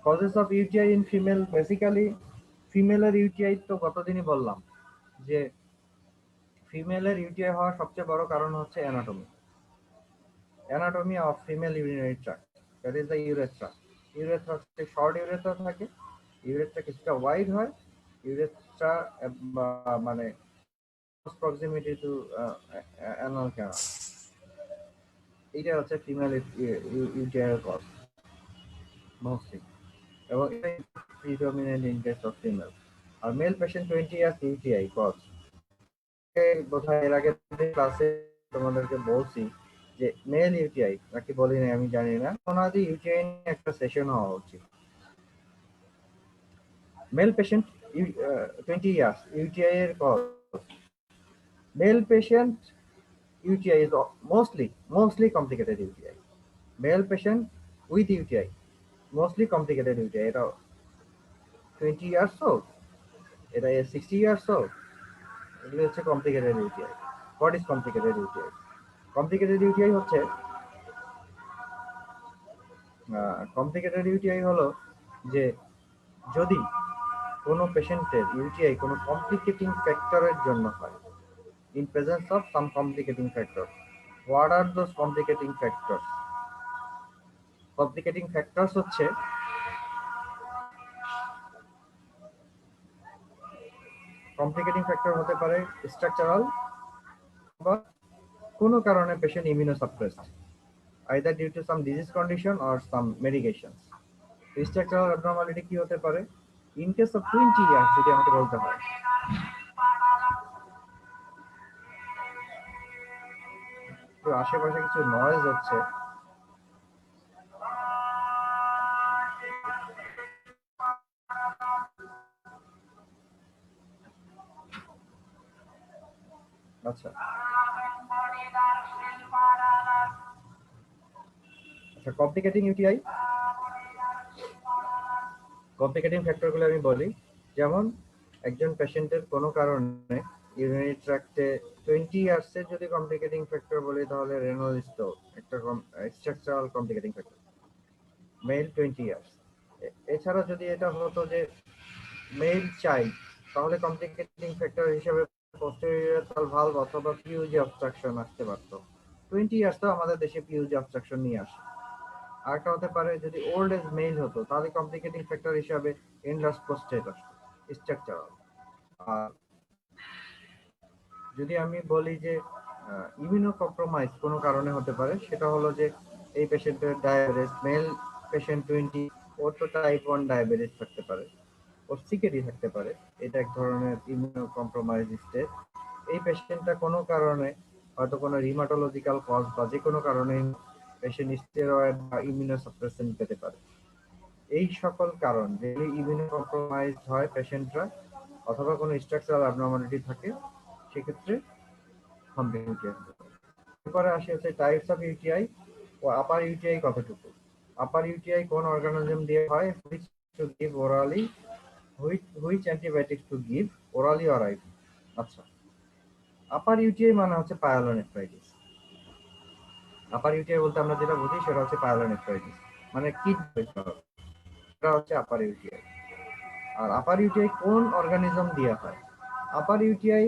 Speaker 1: causes of UTI in female, basically ফিমেলের ইউটিআই তো গতদিনই বললাম যে ফিমেলের ইউটিআই হওয়ার সবচেয়ে বড় কারণ হচ্ছে anatomy of female urinary tract, that is the urethra. Urethra হচ্ছে শর্ট ইউরেথ্রা থাকে, ইউরেথ্রা কিছুটা ওয়াইড হয়, ইউরেথ্রা মানে প্রক্সিমিটি টু অ্যানাল ক্যানাল। এইটা হচ্ছে ফিমেল ইউটিআই এর কজ মোস্টলি, এবং এটা predominant in case of female. আর male patient 20 years UTI cause, বোধহয় এর আগে ক্লাসে তোমাদেরকে বলছি যে মেল ইউটিআই নাকি বলি না আমি জানি না, ওনাদের ইউটিআই নিয়ে একটা সেশন হওয়া উচিত। মেল পেশেন্ট 20 ইয়ার্স ইউটিআই এর cause, male patient UTI is mostly complicated UTI. Male patient with UTI, mostly complicated UTI. এটা 20 years old, এটা 60 years old, এগুলো হচ্ছে complicated UTI. What is complicated UTI? Complicated UTI হচ্ছে complicated UTI হলো যে যদি কোনো পেশেন্টের ইউটিআই কোনো কমপ্লিকেটিং ফ্যাক্টরের জন্য হয়, in presence of some complicating factors. What are those complicating factors? Complicating factors হচ্ছে কমপ্লিকেটিং ফ্যাক্টর হতে পারে স্ট্রাকচারাল, বা কোনো কারণে patient immunosuppressed, either due to some disease condition or some medications. Structural abnormality কি হতে পারে? ইন কেস অফ 20 ইয়ার্স যদি আমাকে বলতে হয়, তো আশেপাশে কিছু নয়েজ হচ্ছে, আচ্ছা আচ্ছা কমপ্লিকেটিং ইউটিআই, কমপ্লিকেটিং ফ্যাক্টরগুলো আমি বলি। যেমন একজন পেশেন্টের কোনো কারণে ইউরিনারি ট্র্যাক্টে 20 ইয়ার্সের যদি কমপ্লিকেটিং ফ্যাক্টর বলি তাহলে রেনাল স্টোন একটা স্ট্রাকচারাল কমপ্লিকেটিং ফ্যাক্টর, মেল 20 ইয়ার্স। এছাড়া যদি এটা হতো যে মেল চাইল্ড, তাহলে কমপ্লিকেটিং ফ্যাক্টর হিসেবে পোস্টেরিয়র ভালভ অথবা পিউজি অবস্ট্রাকশন আসতে পারতো। 20 ইয়ার্স তো আমাদের দেশে পিউজি অবস্ট্রাকশন নিয়ে আসে। আরেকটা হতে পারে যদি ওল্ড এজ মেল হতো তাহলে কমপ্লিকেটিং ফ্যাক্টর হিসাবে এনলার্জ প্রোস্টেট আসতো, স্ট্রাকচারাল। আর যদি আমি বলি যে ইমিউনো কম্প্রোমাইজ কোনো কারণে হতে পারে, সেটা হলো যে এই পেশেন্টের ডায়াবেটিস, মেল পেশেন্ট 20, ওর তো টাইপ 1 ডায়াবেটিস থাকতে পারে, ওর সিকেডি থাকতে পারে, এটা এক ধরনের ইমিউনো কম্প্রোমাইজ স্টেট। এই পেশেন্টটা কোনো কারণে হয়তো কোনো রিমাটোলজিক্যাল কজ বা যে কোনো কারণে পেশেন্ট স্টেরয়েড বা ইমিউনোসাপ্রেসেন্ট পেতে পারে। এই সকল কারণ যদি ইমিউনো কম্প্রোমাইজড হয় পেশেন্টরা অথবা কোনো স্ট্রাকচারাল অ্যাবনর্মালিটি থাকে, সেক্ষেত্রে কমপ্লিকেটিং ইউটিআই হতে পারে। এরপরে আসে হচ্ছে টাইপস অফ ইউটিআই ও আপার ইউটিআই কতটুকু। আপার ইউটিআই কোন অর্গানিজম দিয়ে হয়, which to give orally, which antibiotics to give orally or IV. আচ্ছা, আপার ইউটিআই মানে হচ্ছে পায়োলোনেফ্রাইটিস। আপার ইউটিআই বলতে আমরা যেটা বুঝি সেটা হচ্ছে পায়োলোনেফ্রাইটিস, মানে কিডনি, এটা হচ্ছে আপার ইউটিআই। আর আপার ইউটিআই কোন অর্গানিজম দিয়ে হয়? আপার ইউটিআই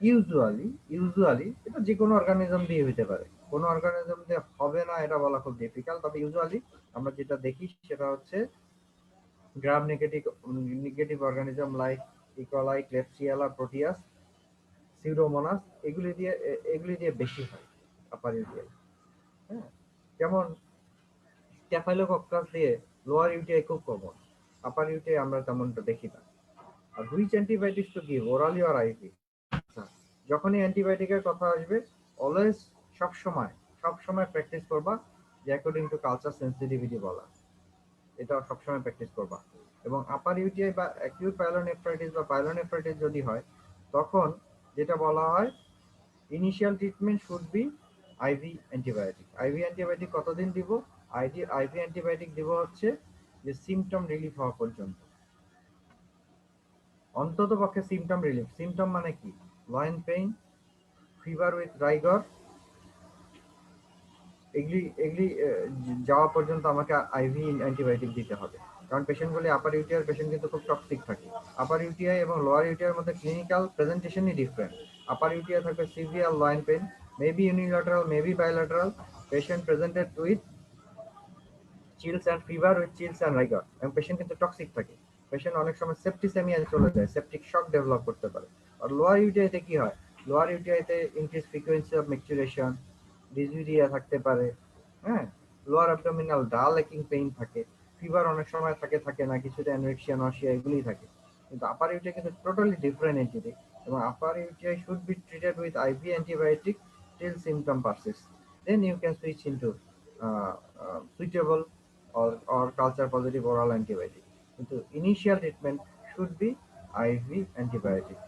Speaker 1: ইউজুয়ালি এটা যে কোনো অর্গানিজম দিয়ে হতে পারে, কোনো অর্গানিজম দিয়ে হবে না এটা বলা খুব ডিফিকাল্ট। তবে ইউজুয়ালি আমরা যেটা দেখি সেটা হচ্ছে gram negative organism like E coli, Klebsiella, Proteus, Pseudomonas, এগুলি দিয়ে বেশি হয় আপার ইউটিআই। হ্যাঁ, যেমন স্ট্যাফাইলোকক্কাস দিয়ে লোয়ার ইউটিআই খুব কমন, আপার ইউটিআই আমরা তেমনটা দেখি না। আর which antibiotics to give orally or IV. যখনই অ্যান্টিবায়োটিকের কথা আসবে অলওয়েজ সবসময় প্র্যাকটিস করবা যে অ্যাকর্ডিং টু কালচার সেন্সিটিভিটি বলা, এটা সবসময় প্র্যাকটিস করবা। এবং আপার ইউটিআই বা অ্যাকিউট পাইলোনেফ্রাইটিস বা পাইলোনেফ্রাইটিস যদি হয় তখন যেটা বলা হয় initial treatment should be IV antibiotic. IV antibiotic কতদিন দিব? আইভি অ্যান্টিবায়োটিক দিব হচ্ছে যে সিমটম রিলিফ হওয়া পর্যন্ত, অন্তত পক্ষে সিমটম রিলিফ। সিমটম মানে কি? লয়েন পেইন, ফিভার উইথ রাইগর, এগুলি যাওয়া পর্যন্ত আমাকে আইভি অ্যান্টিবায়োটিক দিতে হবে। কারণ পেশেন্টগুলি আপার ইউটিআই পেশেন্ট কিন্তু খুব টক্সিক থাকে। আপার ইউটিআই এবং লোয়ার ইউটিআই এর মধ্যে ক্লিনিক্যাল প্রেজেন্টেশনই ডিফারেন্ট। আপার ইউটিআই থাকে severe loin pain, maybe unilateral, maybe bilateral, patient presented with chills and fever with chills and rigor, এবং পেশেন্ট কিন্তু টক্সিক থাকে। পেশেন্ট অনেক সময় সেপ্টিসেমিয়া চলে যায়, সেপটিক শক ডেভেলপ করতে পারে। আর লোয়ার ইউটিআইতে কি হয়? লোয়ার ইউটিআইতে ইনক্রিজ ফ্রিকোয়েন্সি অফ মেকচুরেশন, ডিসইউরিয়া থাকতে পারে। হ্যাঁ, লোয়ার অ্যাবডোমিনাল ডাল একিং পেইন থাকে, ফিভার অনেক সময় থাকে না, কিছুটা অ্যানোরেক্সিয়া, নশিয়া এগুলি থাকে। কিন্তু আপার ইউটিআই কিন্তু টোটালি ডিফারেন্ট এন্টিটি, এবং upper UTI should be treated with IV antibiotic till symptom persists. Then you can switch into suitable or culture positive oral antibiotic. কিন্তু initial treatment should be IV antibiotic.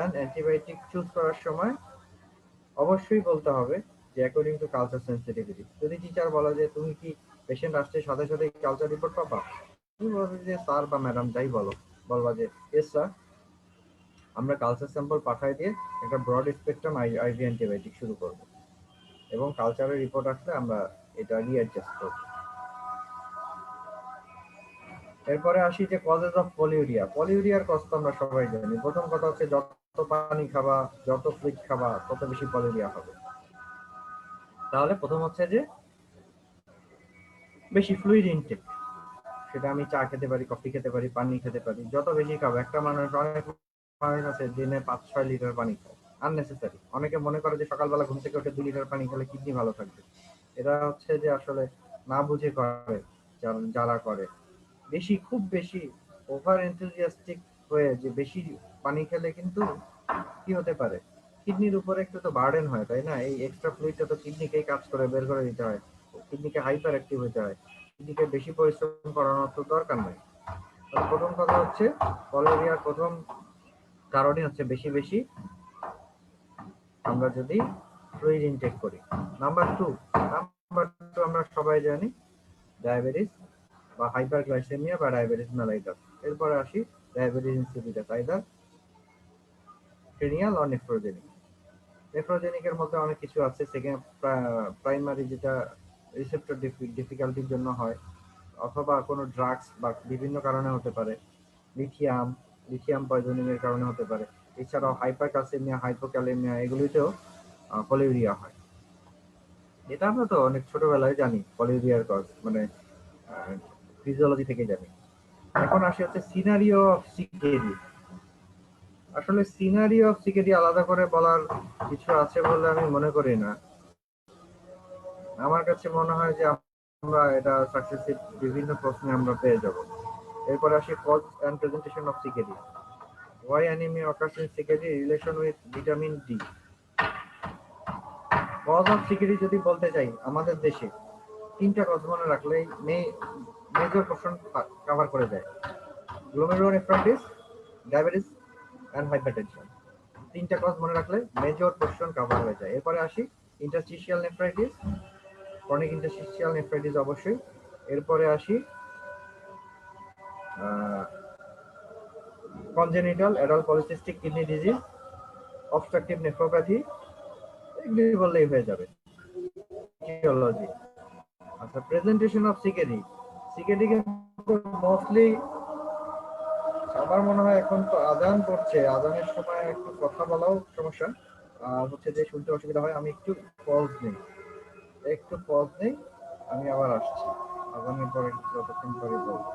Speaker 1: And antibiotic choose করার সময় অবশ্যই বলতে হবে যে according to culture sensitivity. যদি teacher বলে যে তুমি কি পেশেন্ট আসছে সাথে সাথে কালচার রিপোর্ট পাবা, তুমি বলবে যে স্যার বা ম্যাডাম যাই বলবা যে ইয়েস স্যার, আমরা কালচার স্যাম্পল পাঠাই দিয়ে একটা ব্রড স্পেকট্রাম আইভি অ্যান্টিবায়োটিক শুরু করব, এবং কালচারের রিপোর্ট আসলে আমরা এটা রিঅ্যাডজাস্ট করব। এরপরে আসি যে কজেস অফ পলিউরিয়া। পলিউরিয়ার কজ তো আমরা সবাই জানি। প্রথম কথা হচ্ছে যত পানি খাবা, যত ফ্লুইড খাবা, তত বেশি পলিউরিয়া হবে। তাহলে প্রথম হচ্ছে যে বেশি ফ্লুইড ইনটেক, সেটা আমি চা খেতে পারি, কফি খেতে পারি, পানি খেতে পারি, যত বেশি খাবো। একটা মানুষ, অনেক মানুষ আছে দিনে 5-6 লিটার পানি খায় আননেসেসারি। অনেকে মনে করে যে সকালবেলা ঘুম থেকে উঠে 2 লিটার পানি খেলে কিডনি ভালো থাকবে। এটা হচ্ছে যে আসলে না বুঝে করে যারা করে। খুব বেশি ওভার এনথুজিয়াস্টিক হয়ে যে বেশি পানি খেলে কিন্তু কি হতে পারে, কিডনির উপরে একটু তো বার্ডেন হয়, তাই না? এই এক্সট্রা ফ্লুইডটা তো কিডনিকেই কাজ করে বের করে দিতে হয়, কিডনিকে হাইপার অ্যাক্টিভ হতে হয়, কিডনিকে বেশি পরিশ্রম করানোর তো দরকার নাই। প্রথম কথা হচ্ছে পলিউরিয়ার প্রথম কারণই হচ্ছে বেশি আমরা যদি ফ্লুইড ইনটেক করি। নাম্বার টু আমরা সবাই জানি ডায়াবেটিস বা হাইপারগ্লাইসেমিয়া বা ডায়াবেটিস মেলাইটাস। এরপরে আসি diabetes insipidus, either cranial or nephrogenic. নেফ্রোজেনিকের মধ্যে অনেক কিছু আছে। সেকেন্ড প্রাইমারি যেটা রিসেপ্টর ডিফিকাল্টির জন্য হয়, অথবা কোনো ড্রাগস বা বিভিন্ন কারণে হতে পারে, লিথিয়াম পয়জনিং এর কারণে হতে পারে। এছাড়াও হাইপারক্যালসেমিয়া, হাইপোক্যালেমিয়া, এগুলিতেও পলিউরিয়া হয়। এটা আমরা তো অনেক ছোটবেলায় জানি পলিউরিয়ার কজ, মানে ফিজিওলজি থেকে জানি। এখন আসি হচ্ছে সিনারিও অফ সিকেডি। আসলে সিনারিও অফ সিকেডি আলাদা করে বলার কিছু আছে বলে আমি মনে করি না। আমার কাছে মনে হয় যে আমরা এটা সাকসেসিভ বিভিন্ন প্রশ্নে আমরা পেয়ে যাব। এরপর আসি cause and presentation of CKD. Why anemia occurs in CKD in relation with vitamin D? Cause of CKD যদি বলতে চাই, আমাদের দেশে তিনটা কজ মনে রাখলেই মেজর পোর্শন কভার করে যায়। Glomerulonephritis, diabetes and hypertension. তিনটা কজ মনে রাখলে মেজর পোর্শন কভার হয়ে যায়। এরপরে আসি interstitial nephritis, chronic interstitial nephritis অবশ্যই। এরপরে আসি congenital adult polycystic kidney disease, obstructive nephropathy, এগুলি বললেই হয়ে যাবে। ইটিওলজি। আচ্ছা, প্রেজেন্টেশন অফ সিকেডি। সিকেডি কিন্তু মোস্টলি আমার মনে হয় এখন তো আজান পড়ছে, আজানের সময় একটু কথা বলাও সমস্যা, আর হচ্ছে যে শুনতে অসুবিধা হয়। আমি একটু পজ নেই, আমি আবার আসছি আজানের পরে যতক্ষণ পরে বলবো।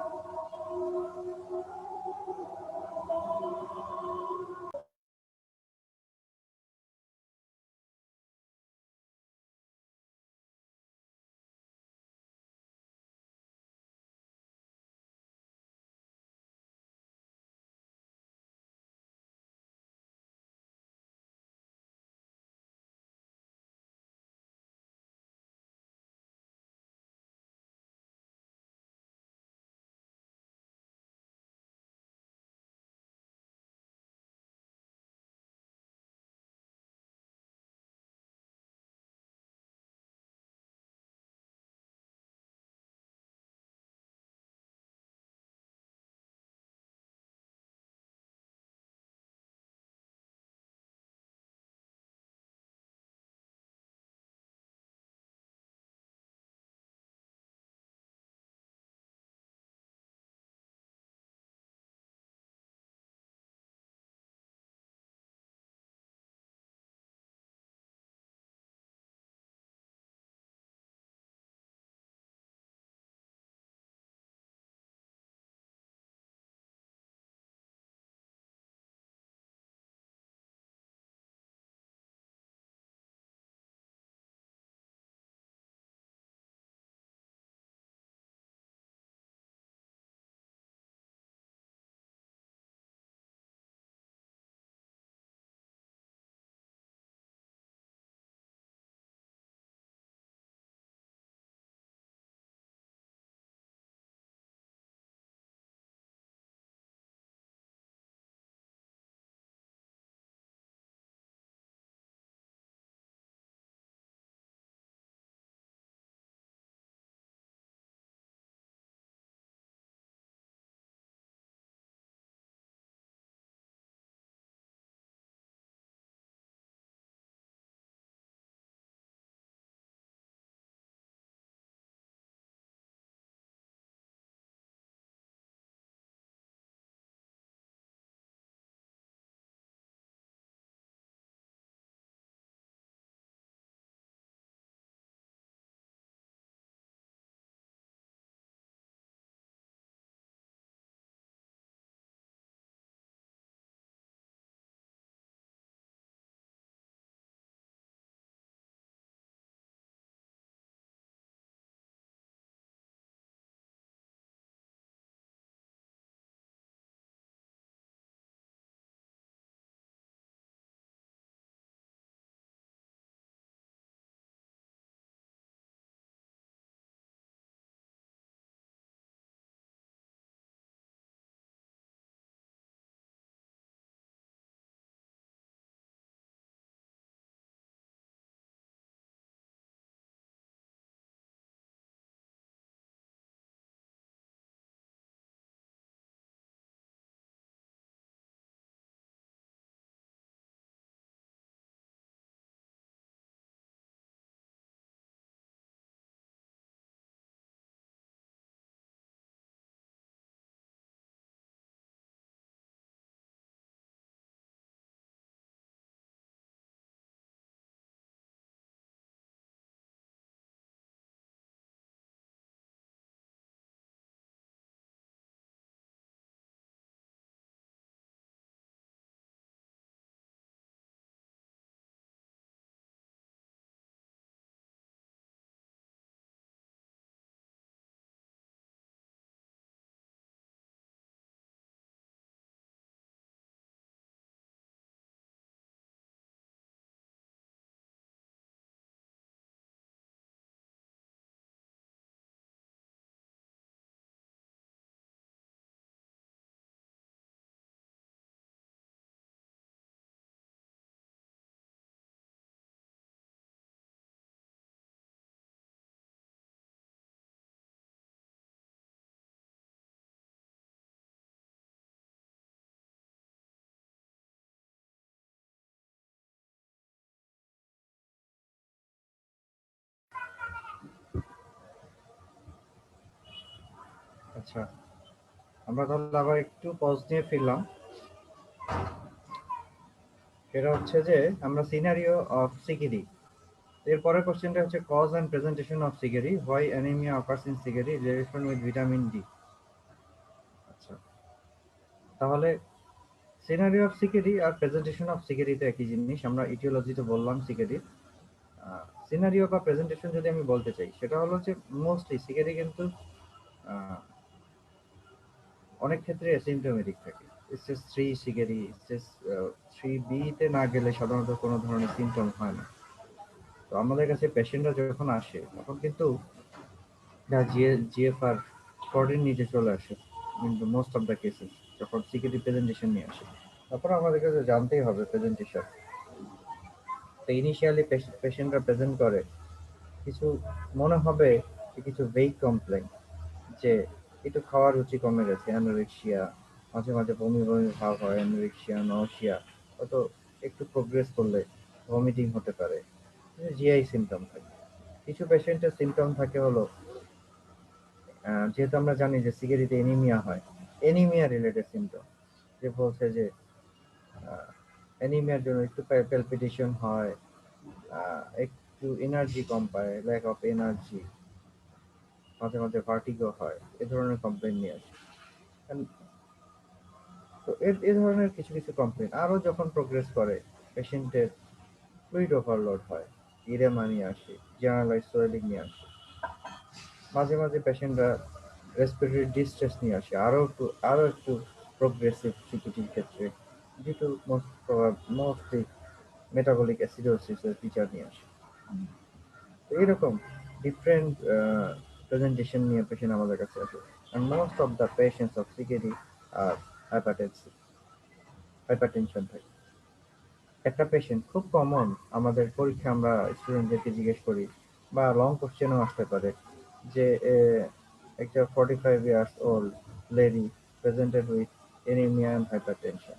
Speaker 1: আচ্ছা, আমরা তাহলে আবার একটু পজ নিয়ে ফিরলাম। সেটা হচ্ছে যে আমরা সিনারিও অফ সিকিডি, এরপরের কোশ্চেনটা হচ্ছে cause and presentation of CKD, why anaemia occurs in CKD, relation with vitamin D. আচ্ছা, তাহলে সিনারিও অফ সিকিডি আর প্রেজেন্টেশন অফ সিকিডি তো একই জিনিস। আমরা ইটিওলজিতে বললাম সিকিডি। সিনারিও বা প্রেজেন্টেশন যদি আমি বলতে চাই, সেটা হলো যে মোস্টলি সিকিডি কিন্তু আহ, অনেক ক্ষেত্রে অ্যাসিম্পটোমেটিক থাকে। স্টেজ 3 সিকিডি, স্টেজ 3 বি তে না গেলে সাধারণত কোনো ধরনের সিমটম হয় না। তো আমাদের কাছে পেশেন্টরা যখন আসে তখন কিন্তু জিএফআর 14 নিচে চলে আসে, কিন্তু মোস্ট অফ দ্য কেসেস যখন সিকিউরিটি প্রেজেন্টেশন নিয়ে আসে, তারপর আমাদের কাছে জানতেই হবে প্রেজেন্টেশন। তো ইনিশিয়ালি পেশেন্টরা প্রেজেন্ট করে কিছু, মনে হবে যে কিছু ভেগ কমপ্লেন, যে একটু খাওয়ার রুচি কমে গেছে, অ্যানোরেক্সিয়া, মাঝে মাঝে বমি বমি ভাব হয়, অ্যানোরেক্সিয়া, নওশিয়া, হয়তো একটু প্রোগ্রেস করলে ভমিটিং হতে পারে, জিআই সিমটম থাকে। কিছু পেশেন্টের সিমটম থাকে হলো, যেহেতু আমরা জানি যে সিগারেটে এনিমিয়া হয়, এনিমিয়া রিলেটেড সিমটম, যে বলছে যে অ্যানিমিয়ার জন্য একটু প্যালপিটেশন হয়, একটু এনার্জি কম পায়, ল্যাক অফ এনার্জি, মাঝে মাঝে ভার্টিগো হয়, এ ধরনের কমপ্লেন নিয়ে আসে। And তো এ ধরনের কিছু কিছু কমপ্লেন আরো যখন প্রোগ্রেস করে, পেশেন্টের ফ্লুইড ওভারলোড হয়, ইরেমা নিয়ে আসে, জেনারেলাইজ সোয়েলিং নিয়ে আসে, মাঝে মাঝে পেশেন্টরা রেসপিরেটরি ডিস্ট্রেস নিয়ে আসে, আরো একটু প্রোগ্রেসিভ সিকিটির ক্ষেত্রে, যেটু মোস্টলি মেটাবলিক অ্যাসিডোসিসের ফিচার নিয়ে আসে। তো এইরকম ডিফারেন্ট প্রেজেন্টেশন নিয়ে পেশেন্ট আমাদের কাছে আসে। And most of the patients of CKD আর হাইপারটেনশন থাকে। একটা পেশেন্ট খুব কমন, আমাদের পরীক্ষা আমরা স্টুডেন্টদেরকে জিজ্ঞেস করি, বা লং কোশ্চেনও আসতে পারে, যে একটা 45 years old lady presented with anemia and hypertension.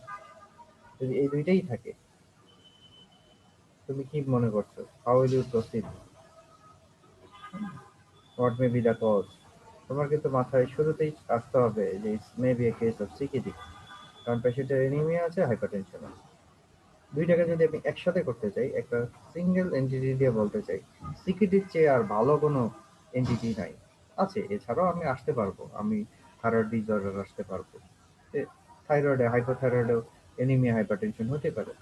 Speaker 1: যদি এই দুইটাই থাকে, তুমি কি মনে করছো, how will you proceed, what may be the cause? তোমার কিন্তু মাথায় শুরুতেই আসতে হবে যে it's may be a case of CKD, কারণ পেশেন্টের এনিমিয়া আছে, হাইপারটেনশন আছে। দুইটাকে যদি আমি একসাথে করতে চাই, একটা সিঙ্গেল এন্টিটি দিয়ে বলতে চাই, সিকিডির চেয়ে আর ভালো কোনো এন্টিটি নাই। আছে, এছাড়াও আমি আসতে পারবো, আমি থাইরয়েড ডিসঅর্ডার আসতে পারবো, থাইরয়েডে হাইপোথাইরয়েডেও এনিমিয়া হাইপারটেনশন হতে পারে,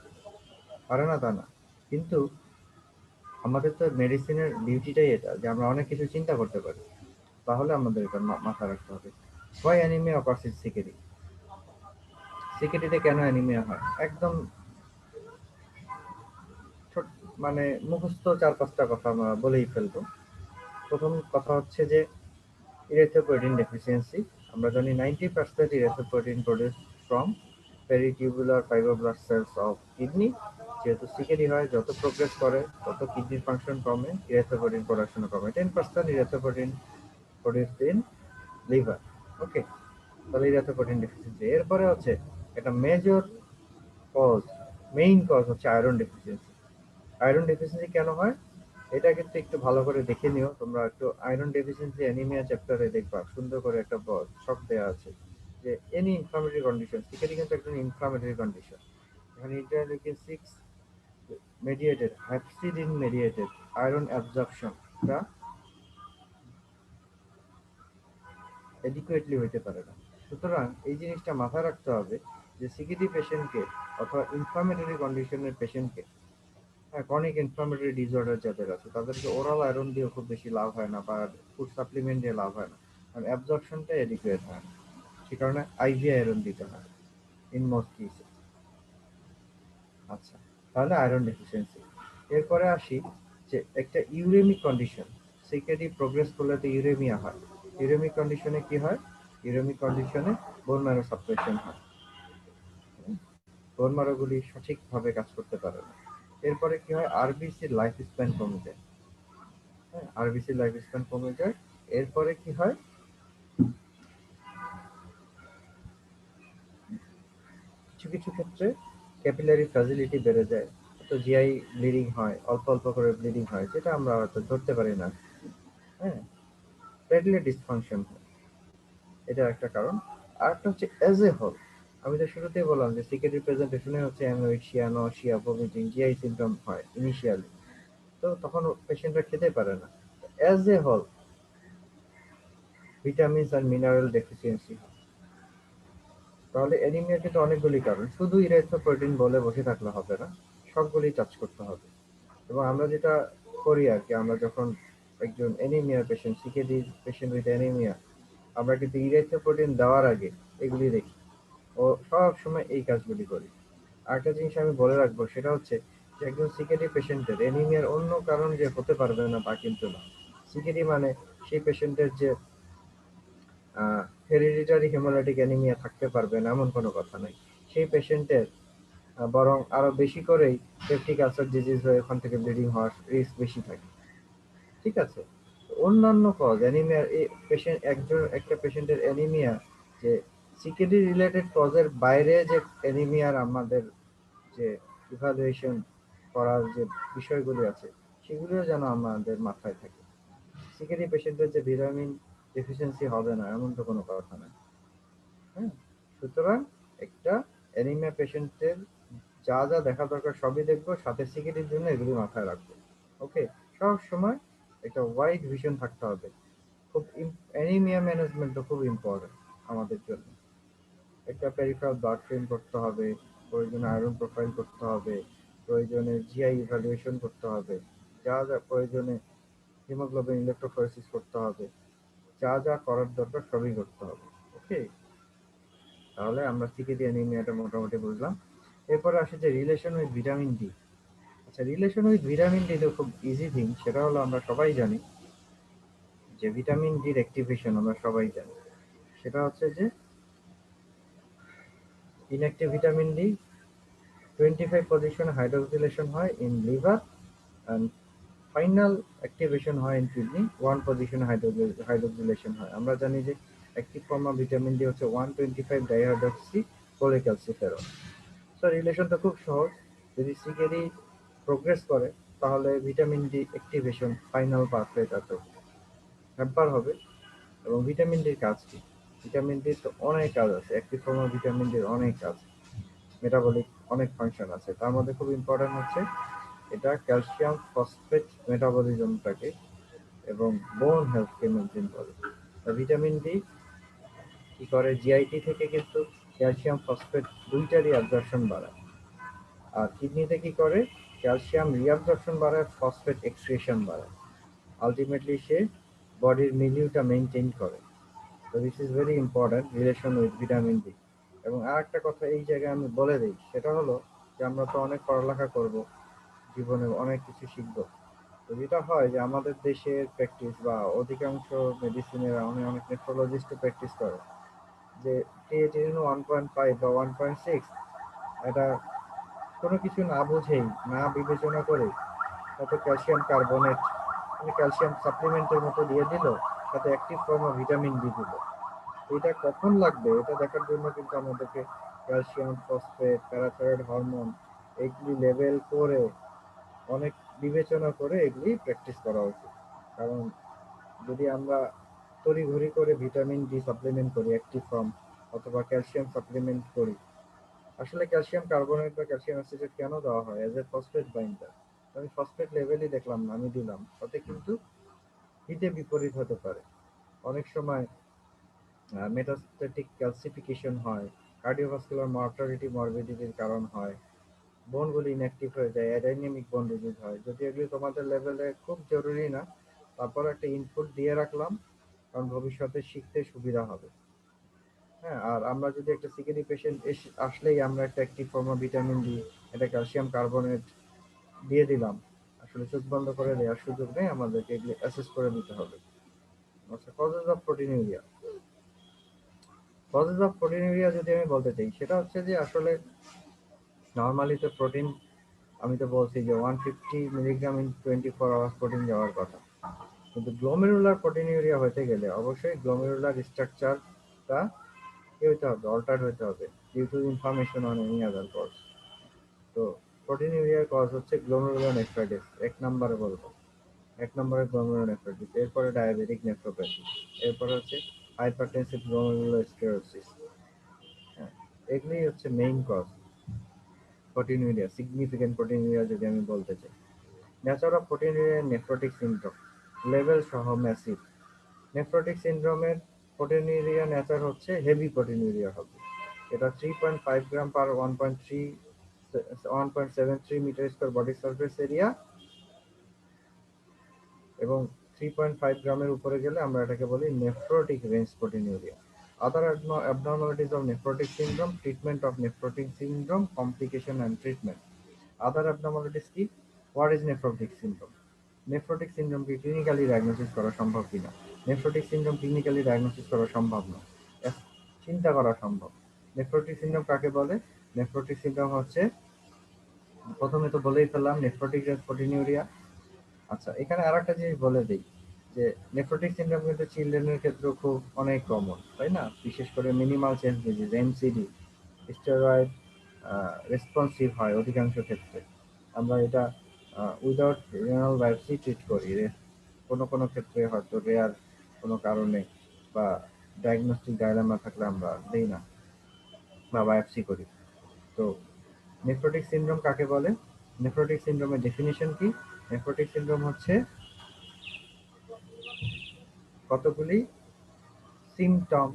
Speaker 1: পারে না তা না। কিন্তু আমাদের তো মেডিসিনের ডিউটিটাই এটা, যে আমরা অনেক কিছু চিন্তা করতে পারি। তাহলে আমাদের এটা মাথায় রাখতে হবে, why anaemia occurs in CKD, সিকিডিতে কেন অ্যানিমিয়া হয়। একদম মানে মুখস্থ 4-5টা কথা আমরা বলেই ফেলবো। প্রথম কথা হচ্ছে যে ইরেথ্রোপয়েটিন ডেফিসিয়েন্সি। আমরা জানি 90% erythropoietin produce from peritubular fibroblast cells of kidney. যেহেতু সিকেডি হয়, যত প্রোগ্রেস করে তত কিডনির ফাংশন কমে, ইরেথ্রোপয়েটিন প্রোডাকশন কমে। 10% ইরেথ্রোপয়েটিন প্রডিউসড ইন লিভার। ওকে, তাহলে ইরেথ্রোপয়েটিন ডেফিসিয়েন্সি। এরপরে হচ্ছে একটা মেজর কজ, মেইন কজ হচ্ছে আয়রন ডেফিসিয়েন্সি। আয়রন ডেফিসিয়েন্সি কেন হয়, এটা কিন্তু একটু ভালো করে দেখে নিও তোমরা। একটু আয়রন ডেফিসিয়েন্সি অ্যানিমিয়া চ্যাপ্টারে দেখবা, সুন্দর করে একটা ছক দেওয়া আছে, যে এনি ইনফ্লামেটরি কন্ডিশন, সিকেডি কিন্তু একটা ইনফ্লামেটরি কন্ডিশন। এখানে ইন্টারলিউকিন 6 মেডিয়েটেড, হ্যাপসিডিন মেডিয়েটেড আয়রন অ্যাবজর্পশনটা এডিকুয়েটলি হইতে পারে না। সুতরাং এই জিনিসটা মাথায় রাখতে হবে যে সিকিডি পেশেন্টকে অথবা ইনফ্লামেটরি কন্ডিশনের পেশেন্টকে, হ্যাঁ, ক্রনিক ইনফ্লামেটরি ডিসঅর্ডার যাদের আছে তাদেরকে ওরাল আয়রন দিয়ে খুব বেশি লাভ হয় না, বা ফুড সাপ্লিমেন্ট দিয়ে লাভ হয় না, কারণ অ্যাবজর্পশনটা এডিকুয়েট হয় না। সে কারণে আইভি আয়রন দিতে হয় ইন মোস্ট কেসেস। আচ্ছা, তাহলে আয়রন ডেফিসিয়েন্সি। এরপরে আসি যে একটা ইউরেমিক কন্ডিশন, সিকেডি প্রোগ্রেস করলে তো ইউরেমিয়া হয়। ইউরেমিক কন্ডিশনে কি হয়, ইউরেমিক কন্ডিশনে বোন ম্যারো সাপ্রেশন হয়, বোন ম্যারোগুলি সঠিকভাবে কাজ করতে পারে না। এরপরে কি হয়, আরবিসির লাইফ স্প্যান কমে যায়। হ্যাঁ, আরবিসি লাইফ স্প্যান কমে যায়। এরপরে কি হয়, কিছু কিছু ক্ষেত্রে ক্যাপিলারি ফ্যাসিলিটি বেড়ে যায়, তো জিআই ব্লিডিং হয়, অল্প অল্প করে ব্লিডিং হয়, যেটা আমরা হয়তো ধরতে পারি না। হ্যাঁ, প্লেটলেট ডিসফাংশন হয়। এটা একটা কারণ। আরেকটা হচ্ছে অ্যাজ এ হোল, আমি তো শুরুতেই বললাম যে সিকেডি প্রেজেন্টেশনে হচ্ছে anorexia, nausea, vomiting, GI symptom হয় ইনিশিয়ালি, তো তখন পেশেন্টরা খেতে পারে না। অ্যাজ এ হোল ভিটামিনস আর মিনারেল ডেফিসিয়েন্সি হয়। তাহলে অ্যানিমিয়া কিন্তু অনেকগুলি কারণ, শুধু ইরাইথ্রোপয়েটিন বলে বসে থাকলে হবে না, সবগুলি টাচ করতে হবে। এবং আমরা যেটা করি আর কি, আমরা যখন একজন anaemia patient, CKD patient with anaemia, আমরা কিন্তু ইরাইথ্রোপয়েটিন দেওয়ার আগে এগুলি দেখি ও সব সময় এই কাজগুলি করি। আরেকটা জিনিস আমি বলে রাখবো, সেটা হচ্ছে যে একজন সিকেডি পেশেন্টের অ্যানিমিয়ার অন্য কারণ যে হতে পারবে না তা কিন্তু না। সিকেডি মানে সেই পেশেন্টের যে হেরিডিটারি হেমোলাইটিক অ্যানিমিয়া থাকতে পারবে না এমন কোনো কথা নাই। সেই পেশেন্টের বরং আরো বেশি করেই পেপটিক আলসার ডিজিজ হয়ে ওখান থেকে ব্লিডিং হওয়ার রিস্ক বেশি থাকে। ঠিক আছে? অন্যান্য কজ অ্যানিমিয়ার এই পেশেন্ট একটা পেশেন্টের অ্যানিমিয়া যে সিকেডি রিলেটেড কজের বাইরে যে অ্যানিমিয়ার আমাদের যে ইভালুয়েশন করার যে বিষয়গুলি আছে সেগুলিও যেন আমাদের মাথায় থাকে। সিকেডি পেশেন্টের যে ভিটামিন ডেফিসিয়েন্সি হবে না এমন তো কোনো কথা নাই। হ্যাঁ, সুতরাং একটা অ্যানিমিয়া পেশেন্টের যা যা দেখা দরকার সবই দেখবো, সাথে সিকিউরিটির জন্য এগুলি মাথায় রাখবো। ওকে, সব সময় একটা ওয়াইড ভিশন থাকতে হবে। খুব অ্যানিমিয়া ম্যানেজমেন্ট তো খুব ইম্পর্টেন্ট আমাদের জন্য। একটা পেরিফেরাল ব্লাড ফিল্ম করতে হবে, প্রয়োজনে আয়রন প্রোফাইল করতে হবে, প্রয়োজনে জিআই ইভ্যালুয়েশন করতে হবে, যা যা প্রয়োজনে হিমোগ্লোবিন ইলেকট্রোফোরেসিস করতে হবে, যা যা করার দরকার সবই করতে হবে। ওকে, তাহলে আমরা সিকেডি অ্যানিমিয়াটা মোটামুটি বুঝলাম। এরপরে আসে যে রিলেশন উইথ ভিটামিন ডি। আচ্ছা, রিলেশন উইথ ভিটামিন ডি তো খুব ইজি থিং, সেটা হলো আমরা সবাই জানি যে ভিটামিন ডির অ্যাক্টিভেশন আমরা সবাই জানি। সেটা হচ্ছে যে ইনঅ্যাক্টিভ ভিটামিন ডি 25 পজিশনে হাইড্রোক্সিলেশন হয় in liver, and final activation হয় ইন কিডনি, 1 পজিশনে হাইড্রোক্সিলেশন হয়। আমরা জানি যে active form of vitamin D হচ্ছে 125 ডাইহাইড্রক্সি কোলেক্যালসিফেরল। তো রিলেশনটা খুব সহজ, যদি সিকেডি প্রোগ্রেস করে তাহলে ভিটামিন ডি অ্যাক্টিভেশন ফাইনাল পাথওয়েটাতে হ্যাম্পার হবে। এবং ভিটামিন ডির কাজ কি? ভিটামিন ডির তো অনেক কাজ আছে, অ্যাক্টিভ ফর্ম অফ ভিটামিন ডির অনেক কাজ, মেটাবলিক অনেক ফাংশন আছে। তার মধ্যে খুব ইম্পর্টেন্ট হচ্ছে এটা ক্যালসিয়াম ফসফেট মেটাবলিজমটাকে এবং বোন হেলথকে মেনটেন করে। ভিটামিন ডি কি করে, জিআইটি থেকে কিন্তু ক্যালসিয়াম ফসফেট দুইটারই অ্যাবজর্পশন বাড়ায়। আর কিডনিতে কি করে, ক্যালসিয়াম রিঅ্যাবজর্পশন বাড়ায়, ফসফেট এক্সক্রিশন বাড়ায়। আলটিমেটলি সে বডির মিলিউটা মেনটেন করে। তো this is very important relation with vitamin D. এবং আর একটা কথা এই জায়গায় আমি বলে দিই, সেটা হলো যে আমরা তো অনেক পড়ালেখা করব, জীবনে অনেক কিছু শিখব। তো যেটা হয় যে আমাদের দেশের প্র্যাকটিস বা অধিকাংশ মেডিসিনের অনেক অনেক নেফ্রোলজিস্ট প্র্যাকটিস করে যে ক্রিয়েটিনিন 1.5 বা 1.6 এটা কোনো কিছু না বুঝেই না বিবেচনা করে হয়তো ক্যালসিয়াম কার্বনেট মানে ক্যালসিয়াম সাপ্লিমেন্টের মতো দিয়ে দিল, সাথে active form of vitamin D দিল। এটা কখন লাগবে এটা দেখার জন্য কিন্তু আমাদেরকে ক্যালসিয়াম ফসফেট প্যারাথাইরয়েড হরমোন এগুলি লেভেল করে অনেক বিবেচনা করে এগুলি প্র্যাকটিস করা উচিত। কারণ যদি আমরা তড়িঘড়ি করে ভিটামিন ডি সাপ্লিমেন্ট করি অ্যাক্টিভ ফর্ম অথবা ক্যালসিয়াম সাপ্লিমেন্ট করি, আসলে ক্যালসিয়াম কার্বনেট বা ক্যালসিয়াম অ্যাসিটেট কেন দেওয়া হয় এজ এ ফসফেট বাইন্ডার। আমি ফসফেট লেভেলই দেখলাম না, আমি দিলাম, তাতে কিন্তু হিতে বিপরীত হতে পারে। অনেক সময় মেটাস্ট্যাটিক ক্যালসিফিকেশন হয়, কার্ডিওভাস্কুলার মর্টালিটি মরবিডিটির কারণ হয়, বোনগুলি ইনঅ্যাক্টিভ হয়ে যায়, অ্যাডাইনামিক বোন ডিজিজ হয়। যদি এগুলি তোমাদের লেভেলে খুব জরুরি না, তারপর একটা ইনপুট দিয়ে রাখলাম, কারণ ভবিষ্যতে শিখতে সুবিধা হবে। হ্যাঁ, আর আমরা যদি একটা সিকেডি পেশেন্ট আসলেই আমরা একটা active form of vitamin D, এটা ক্যালসিয়াম কার্বনেট দিয়ে দিলাম, আসলে চোখ বন্ধ করে দেওয়ার সুযোগ নেই, আমাদেরকে এগুলি অ্যাসেস করে নিতে হবে। আচ্ছা, causes of proteinuria. Causes of proteinuria যদি আমি বলতে চাই, সেটা হচ্ছে যে আসলে নর্মালি তো প্রোটিন, আমি তো বলছি যে 150 মিলিগ্রাম ইন 24 আওয়ার্স প্রোটিন যাওয়ার কথা। কিন্তু গ্লোমেরুলার প্রোটিনিউরিয়া হতে গেলে অবশ্যই গ্লোমেরুলার স্ট্রাকচারটা কি হতে হবে, অল্টার হতে হবে due to information on any other cause. তো প্রোটিনিউরিয়ার কজ হচ্ছে গ্লোমেরুলার নেফ্রাইটিস, এক নম্বরে বলবো, এক নম্বরে গ্লোমেরুলার নেফ্রাইটিস, এরপরে ডায়াবেটিক নেফ্রোপ্যাথি, এরপরে হচ্ছে হাইপারটেনসিভ গ্লোমেরুলোস্ক্লেরোসিস। হ্যাঁ, এগুলি হচ্ছে main cause proteinuria, significant proteinuria যদি আমি বলতে চাই। Nature of proteinuria nephrotic syndrome level সহ ম্যাসিভ। নেফ্রোটিক সিনড্রোমের প্রোটিনুরিয়া নেচার হচ্ছে হেভি প্রোটিনুরিয়া হবে। এটা 3.5 gram per 1.73 metre square body surface area এবং 3.5 গ্রামের উপরে গেলে আমরা এটাকে বলি nephrotic range proteinuria. Other abnormalities of nephrotic syndrome, treatment of nephrotic syndrome, complication and treatment. Other abnormalities কি? What is nephrotic syndrome? Nephrotic সিনড্রোমকে ক্লিনিক্যালি ডায়াগনোসিস করা সম্ভব কিনা? নেফ্রোটিক সিনড্রোম ক্লিনিক্যালি ডায়াগনোসিস করা সম্ভব না, চিন্তা করা সম্ভব। নেফ্রোটিক সিনড্রোম কাকে বলে? নেফ্রোটিক সিনড্রোম হচ্ছে, প্রথমে তো বলেই ফেললাম, নেফ্রোটিক প্রোটিনিউরিয়া। আচ্ছা, এখানে আরেকটা জিনিস বলে দিই যে নেফ্রোটিক সিনড্রোম কিন্তু চিলড্রেনের ক্ষেত্রেও খুব অনেক কমন, তাই না? বিশেষ করে minimal change disease MCD, steroid responsive হয় অধিকাংশ ক্ষেত্রে। আমরা এটা উইদাউট রেনাল বায়োপসি ট্রিট করি, কোনো কোনো ক্ষেত্রে হয়তো রেয়ার কোনো কারণে বা ডায়াগনস্টিক ডায়লেমা থাকলে আমরা দেই না বা বায়োপসি করি। তো নেফ্রোটিক সিনড্রোম কাকে বলে? নেফ্রোটিক সিনড্রোমের ডেফিনিশন কি? নেফ্রোটিক সিনড্রোম হচ্ছে কতগুলি symptom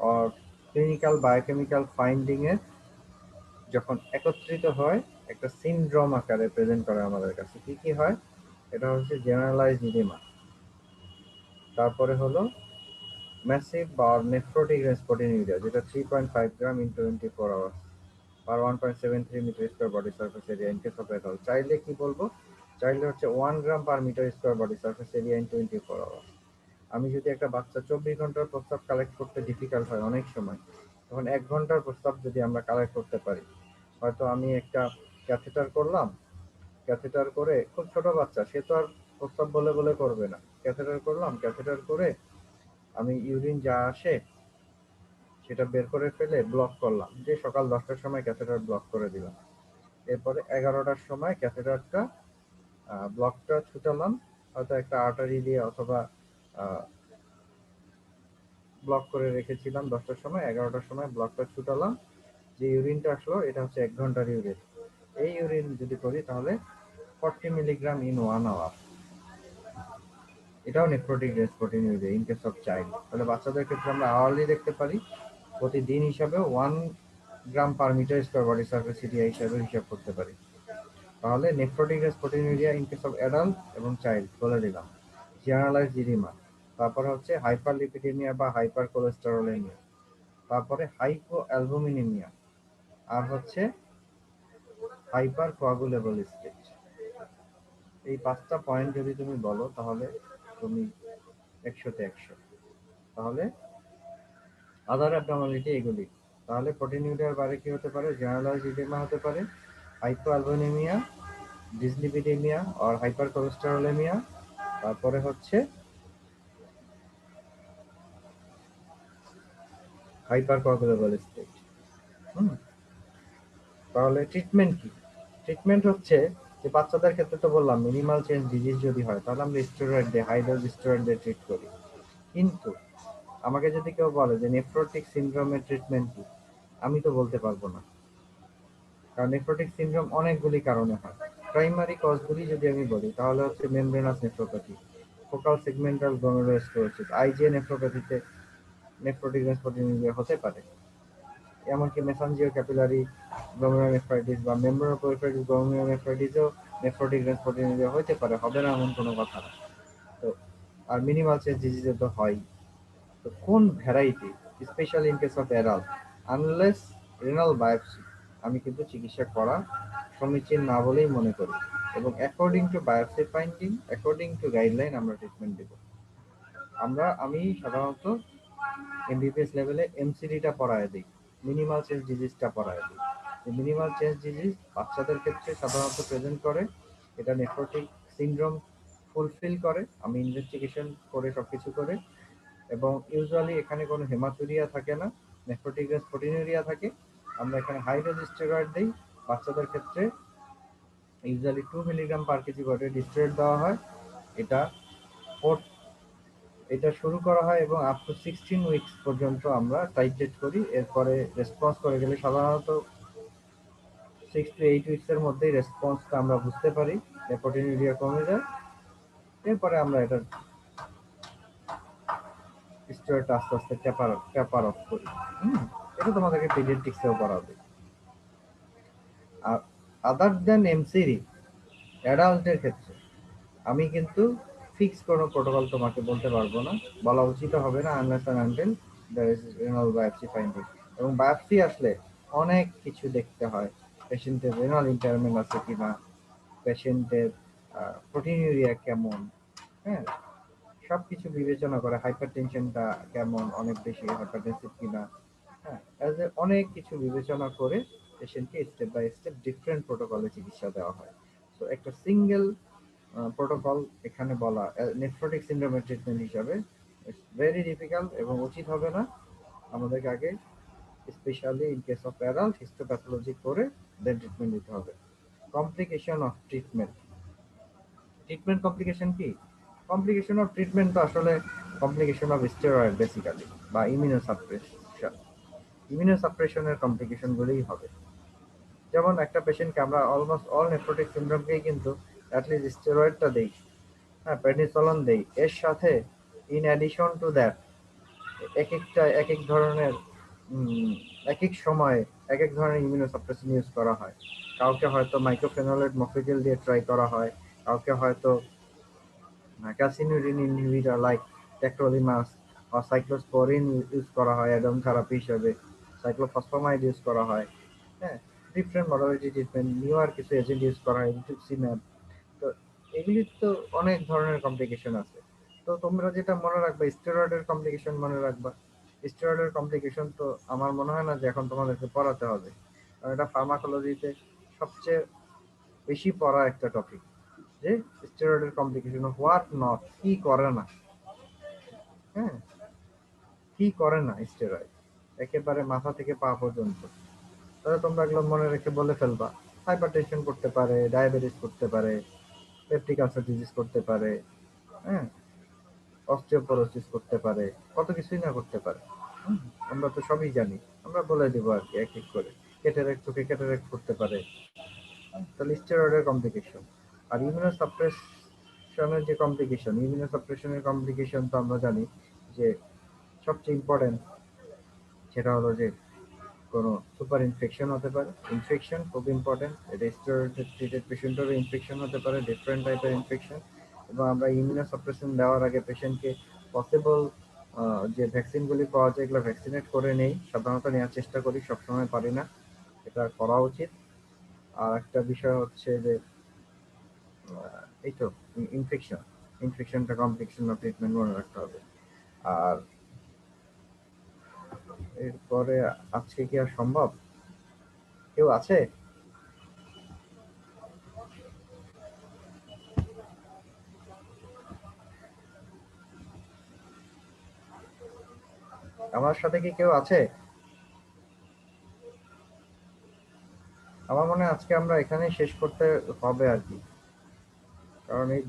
Speaker 1: or clinical biochemical finding এর যখন একত্রিত হয় একটা সিনড্রোম আকারে প্রেজেন্ট করে আমাদের কাছে। কি কি হয়? এটা হচ্ছে জেনারেলাইজড ইডিমা, তারপরে হলো ম্যাসিভ বা নেফ্রোটিক রেসপোটিনিউরিয়া, যেটা 3.5 গ্রাম ইন 24 আওয়ার্স আর 1.73 metre square body surface area in case of adult. চাইলে কি বলবো? চাইলে হচ্ছে 1 gram per metre square body surface area in 24 hours. আমি যদি একটা বাচ্চা 24 ঘন্টার প্রস্রাব কালেক্ট করতে ডিফিকাল্ট হয় অনেক সময়, তখন 1 ঘন্টার প্রস্রাব যদি আমরা কালেক্ট করতে পারি, হয়তো আমি একটা ক্যাথেটার করলাম, ক্যাথেটার করে, খুব ছোট বাচ্চা, সে তো আর প্রস্রাব বলে বলে করবে না, ক্যাথেটার করলাম, ক্যাথেটার করে আমি ইউরিন যা আসে সেটা বের করে ফেলে ব্লক করলাম, যে সকাল 10টার সময় ক্যাথেটার ব্লক করে দিলাম। এরপরে 11টার সময় ক্যাথেটারটা ব্লকটা ছুটালাম, হয়তো একটা আর্টারি দিয়ে অথবা ব্লক করে রেখেছিলাম 10টার সময়, 11টার সময় ব্লকটা ছুটালাম, যে ইউরিনটা আসলো এটা হচ্ছে 1 ঘন্টার ইউরিন। এই ইউরিন যদি করি তাহলে 40 মিলিগ্রাম ইন 1 আওয়ার। এটাও nephrotic range proteinuria in case of child. তাহলে বাচ্চাদের ক্ষেত্রে আমরা আওয়ারলি দেখতে পারি, প্রতিদিন হিসাবে 1 gram per metre square body surface area হিসাবে হিসাব করতে পারি। তাহলে nephrotic range proteinuria in case of adult এবং চাইল্ড বলে দিলাম। জেনারেলাইজড ইডিমা, তারপরে হচ্ছে হাইপারলিপিডেমিয়া বা হাইপার কোলেস্টেরোলেমিয়া, তারপরে হাইপো অ্যালবুমিনেমিয়া, আর হচ্ছে হাইপার কোয়াগুলেবল স্টেট। এই 5টা পয়েন্ট যদি তুমি বলো তাহলে তুমি 100তে 100। তাহলে আদার অ্যাবনর্মালিটি এগুলি। তাহলে প্রোটিনিউরিয়ার বাইরে কি হতে পারে? জেনারেলাইজড ইডিমা হতে পারে, হাইপো অ্যালবুমিনেমিয়া, ডিসলিপিডেমিয়া আর হাইপার কোলেস্টেরোলেমিয়া, তারপরে হচ্ছে হাইপার কোয়াগুলেবল স্টেট। তাহলে ট্রিটমেন্ট কি? ট্রিটমেন্ট হচ্ছে যে বাচ্চাদের ক্ষেত্রে তো বললাম মিনিমাল চেঞ্জ ডিজিজ যদি হয় তাহলে আমরা স্টেরয়েড দিয়ে, হাই ডোজ স্টেরয়েড দিয়ে ট্রিট করি। কিন্তু আমাকে যদি কেউ বলে যে নেফ্রোটিক সিনড্রোমের ট্রিটমেন্ট কি, আমি তো বলতে পারবো না, কারণ নেফ্রোটিক সিনড্রোম অনেকগুলি কারণে হয়। প্রাইমারি কজগুলি যদি আমি বলি তাহলে হচ্ছে membranous nephropathy, focal segmental glomerulosclerosis, IgA নেফ্রোপ্যাথিতে নেফ্রোটিক রেসপোর্টিনিউরিয়া হতে পারে। এমনকি মেসেঞ্জিও ক্যাপিলারি গ্লোমেরুলোনেফ্রাইটিস বা মেমব্রেনোপ্রলিফেরেটিভ গ্লোমেরুলোনেফ্রাইটিসেও নেফ্রোটিক রেসপোর্টিনিউরিয়া হতে পারে, হবে না এমন কোনো কথা না। তো আর মিনিমাল চেঞ্জ ডিজিজে তো হয়। তো কোন variety, specially in case of adult, unless renal biopsy, আমি কিন্তু চিকিৎসা করা সমীচীন না বলেই মনে করি, এবং according to biopsy finding, according to guideline আমরা ট্রিটমেন্ট দেব। আমি সাধারণত এমবিবিএস লেভেলে এমসিডিটা পড়ায় দিই, মিনিমাল চেঞ্জ ডিজিজটা পড়ায় দিই। মিনিমাল চেঞ্জ ডিজিজ বাচ্চাদের ক্ষেত্রে সাধারণত প্রেজেন্ট করে, এটা নেফ্রোটিক সিনড্রোম ফুলফিল করে, আমি ইনভেস্টিগেশন করে সবকিছু করে, এবং ইউজুয়ালি এখানে কোনো হেমাটুরিয়া থাকে না, নেফ্রোটিক রেসপোর্টিনিউরিয়া থাকে। আমরা এখানে হাই ডোজ স্টেরয়েড দিই। বাচ্চাদের ক্ষেত্রে usually 2 milligram per KG body steroid দেওয়া হয়। এটা 4 এটা শুরু করা হয় এবং আপ টু 16 উইকস পর্যন্ত আমরা টাইট্রেট করি। এরপরে রেসপন্স করে গেলে সাধারণত 6 to 8 উইকস এর মধ্যেই রেসপন্সটা আমরা বুঝতে পারি, প্রোটিনিউরিয়া কমে যায়। এরপরে আমরা এটা স্টেরয়েডটা আস্তে আস্তে ট্যাপার অফ করি। এটা তোমাদেরকে পিডিয়াট্রিক্সেও করাবে। আর আদার দেন এমসিডি অ্যাডাল্টের ক্ষেত্রে আমি কিন্তু ফিক্স কোনো প্রোটোকল তোমাকে বলতে পারবো না, বলা উচিত হবে না unless and until there is renal biopsy finding. এবং বায়োপসি আসলে অনেক কিছু দেখতে হয়, পেশেন্টের রেনাল ইন্টারমেন্ট আছে কিনা, পেশেন্টের প্রোটিনিউরিয়া কেমন, হ্যাঁ, সবকিছু বিবেচনা করে হাইপার টেনশনটা কেমন, অনেক বেশি হাইপারটেনসিভ কিনা, হ্যাঁ, অনেক কিছু বিবেচনা করে পেশেন্টকে স্টেপ বাই স্টেপ ডিফারেন্ট প্রোটোকলে চিকিৎসা দেওয়া হয়। তো একটা সিঙ্গেল প্রোটোকল এখানে বলা নেফ্রোটিক সিন্ড্রোমের ট্রিটমেন্ট হিসাবে ভেরি ডিফিকাল্ট এবং উচিত হবে না। আমাদেরকে আগে specially in case of adult histopathology করে দেন ট্রিটমেন্ট দিতে হবে। Complication of treatment, treatment complication কি? কমপ্লিকেশন অফ ট্রিটমেন্ট তো আসলে কমপ্লিকেশন অফ স্টেরয়েড বেসিক্যালি বা ইমিউনোসাপ্রেশন। ইমিউনোসাপ্রেশনের কমপ্লিকেশন গুলোই হবে। যেমন একটা পেশেন্টকে আমরা অলমোস্ট অল নেফ্রোটিক সিনড্রোমকেই কিন্তু অ্যাটলিস্ট স্টেরয়েডটা দেই, হ্যাঁ, প্রেডনিসোলন দেই। এর সাথে ইন অ্যাডিশন টু দ্যাট এক একটা এক এক ধরনের এক এক সময় এক এক ধরনের ইমিউনোসাপ্রেশন ইউজ করা হয়। কাউকে হয়তো মাইক্রোফেনোলেট মফিজেল দিয়ে ট্রাই করা হয়, কাউকে হয়তো ক্যালসিনিউরিন ইনহিবিটর লাইক টেক্টোলিমাস বা সাইক্লোস্পোরিন ইউজ করা হয় অ্যাডম থেরাপি হিসেবে, সাইক্লোফসফামাইড ইউজ করা হয়, হ্যাঁ, ডিফারেন্ট মডালিটি ট্রিটমেন্ট, নিউয়ার কিছু এজেন্ট ইউজ করা হয়, রিটুক্সিম্যাব। তো এগুলির তো অনেক ধরনের কমপ্লিকেশন আছে। তো তোমরা যেটা মনে রাখবা স্টেরয়েডের কমপ্লিকেশন মনে রাখবা। স্টেরয়েডের কমপ্লিকেশন তো আমার মনে হয় না যে এখন তোমাদেরকে পড়াতে হবে, কারণ এটা ফার্মাকোলজিতে সবচেয়ে বেশি পড়া একটা টপিক, যে স্টেরয়েডের কমপ্লিকেশন হোয়াট নট, কি করে না, হ্যাঁ, কি করে না স্টেরয়েড একেবারে মাথা থেকে পা পর্যন্ত। তাহলে তোমরা এগুলো মনে রেখে বলে ফেলবা। হাইপারটেনশন করতে পারে, ডায়াবেটিস করতে পারে, পেপটিক আলসার ডিজিজ করতে পারে, হ্যাঁ, অস্টিওপোরোসিস করতে পারে, কত কিছুই না করতে পারে। আমরা তো সবই জানি, আমরা বলে দেবো আর কি এক এক করে। ক্যাটারাক্ট, চোখে ক্যাটারাক্ট করতে পারে। তাহলে স্টেরয়েডের কমপ্লিকেশন। আর ইমিউনোসাপ্রেশনের যে কমপ্লিকেশন, ইমিউনোসাপ্রেশনের কমপ্লিকেশন তো আমরা জানি যে সবচেয়ে ইম্পর্টেন্ট সেটা হলো যে কোনো সুপার ইনফেকশন হতে পারে। ইনফেকশন খুব ইম্পর্টেন্ট, এটা স্টেরয়েড ট্রিটেড পেশেন্টেরও ইনফেকশন হতে পারে, ডিফারেন্ট টাইপের ইনফেকশন। এবং আমরা ইমিউনোসাপ্রেশন দেওয়ার আগে পেশেন্টকে পসিবল যে ভ্যাকসিনগুলি পাওয়া যায় এগুলো ভ্যাকসিনেট করে নেই, সাধারণত নেওয়ার চেষ্টা করি, সবসময় পারি না, এটা করা উচিত। আর একটা বিষয় হচ্ছে যে এই তো ইনফেকশন, ইনফেকশনটা কমপ্লিকেশন অফ ট্রিটমেন্ট মনে রাখতে হবে। আর এরপরে আজকে কি আর সম্ভব? কেউ আছে? আমার সাথে কি কেউ আছে? আমার মনে হয় আজকে আমরা এখানেই শেষ করতে হবে আর কি, কারণ এই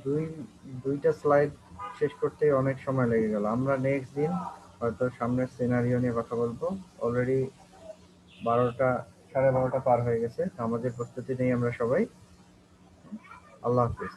Speaker 1: দুইটা স্লাইড শেষ করতেই অনেক সময় লেগে গেল। আমরা নেক্সট দিন হয়তো সামনের সিনারিও নিয়ে কথা বলবো। অলরেডি 12টা, 12:30 পার হয়ে গেছে, আমাদের প্রস্তুতি নেই আমরা সবাই। আল্লাহ হাফিজ।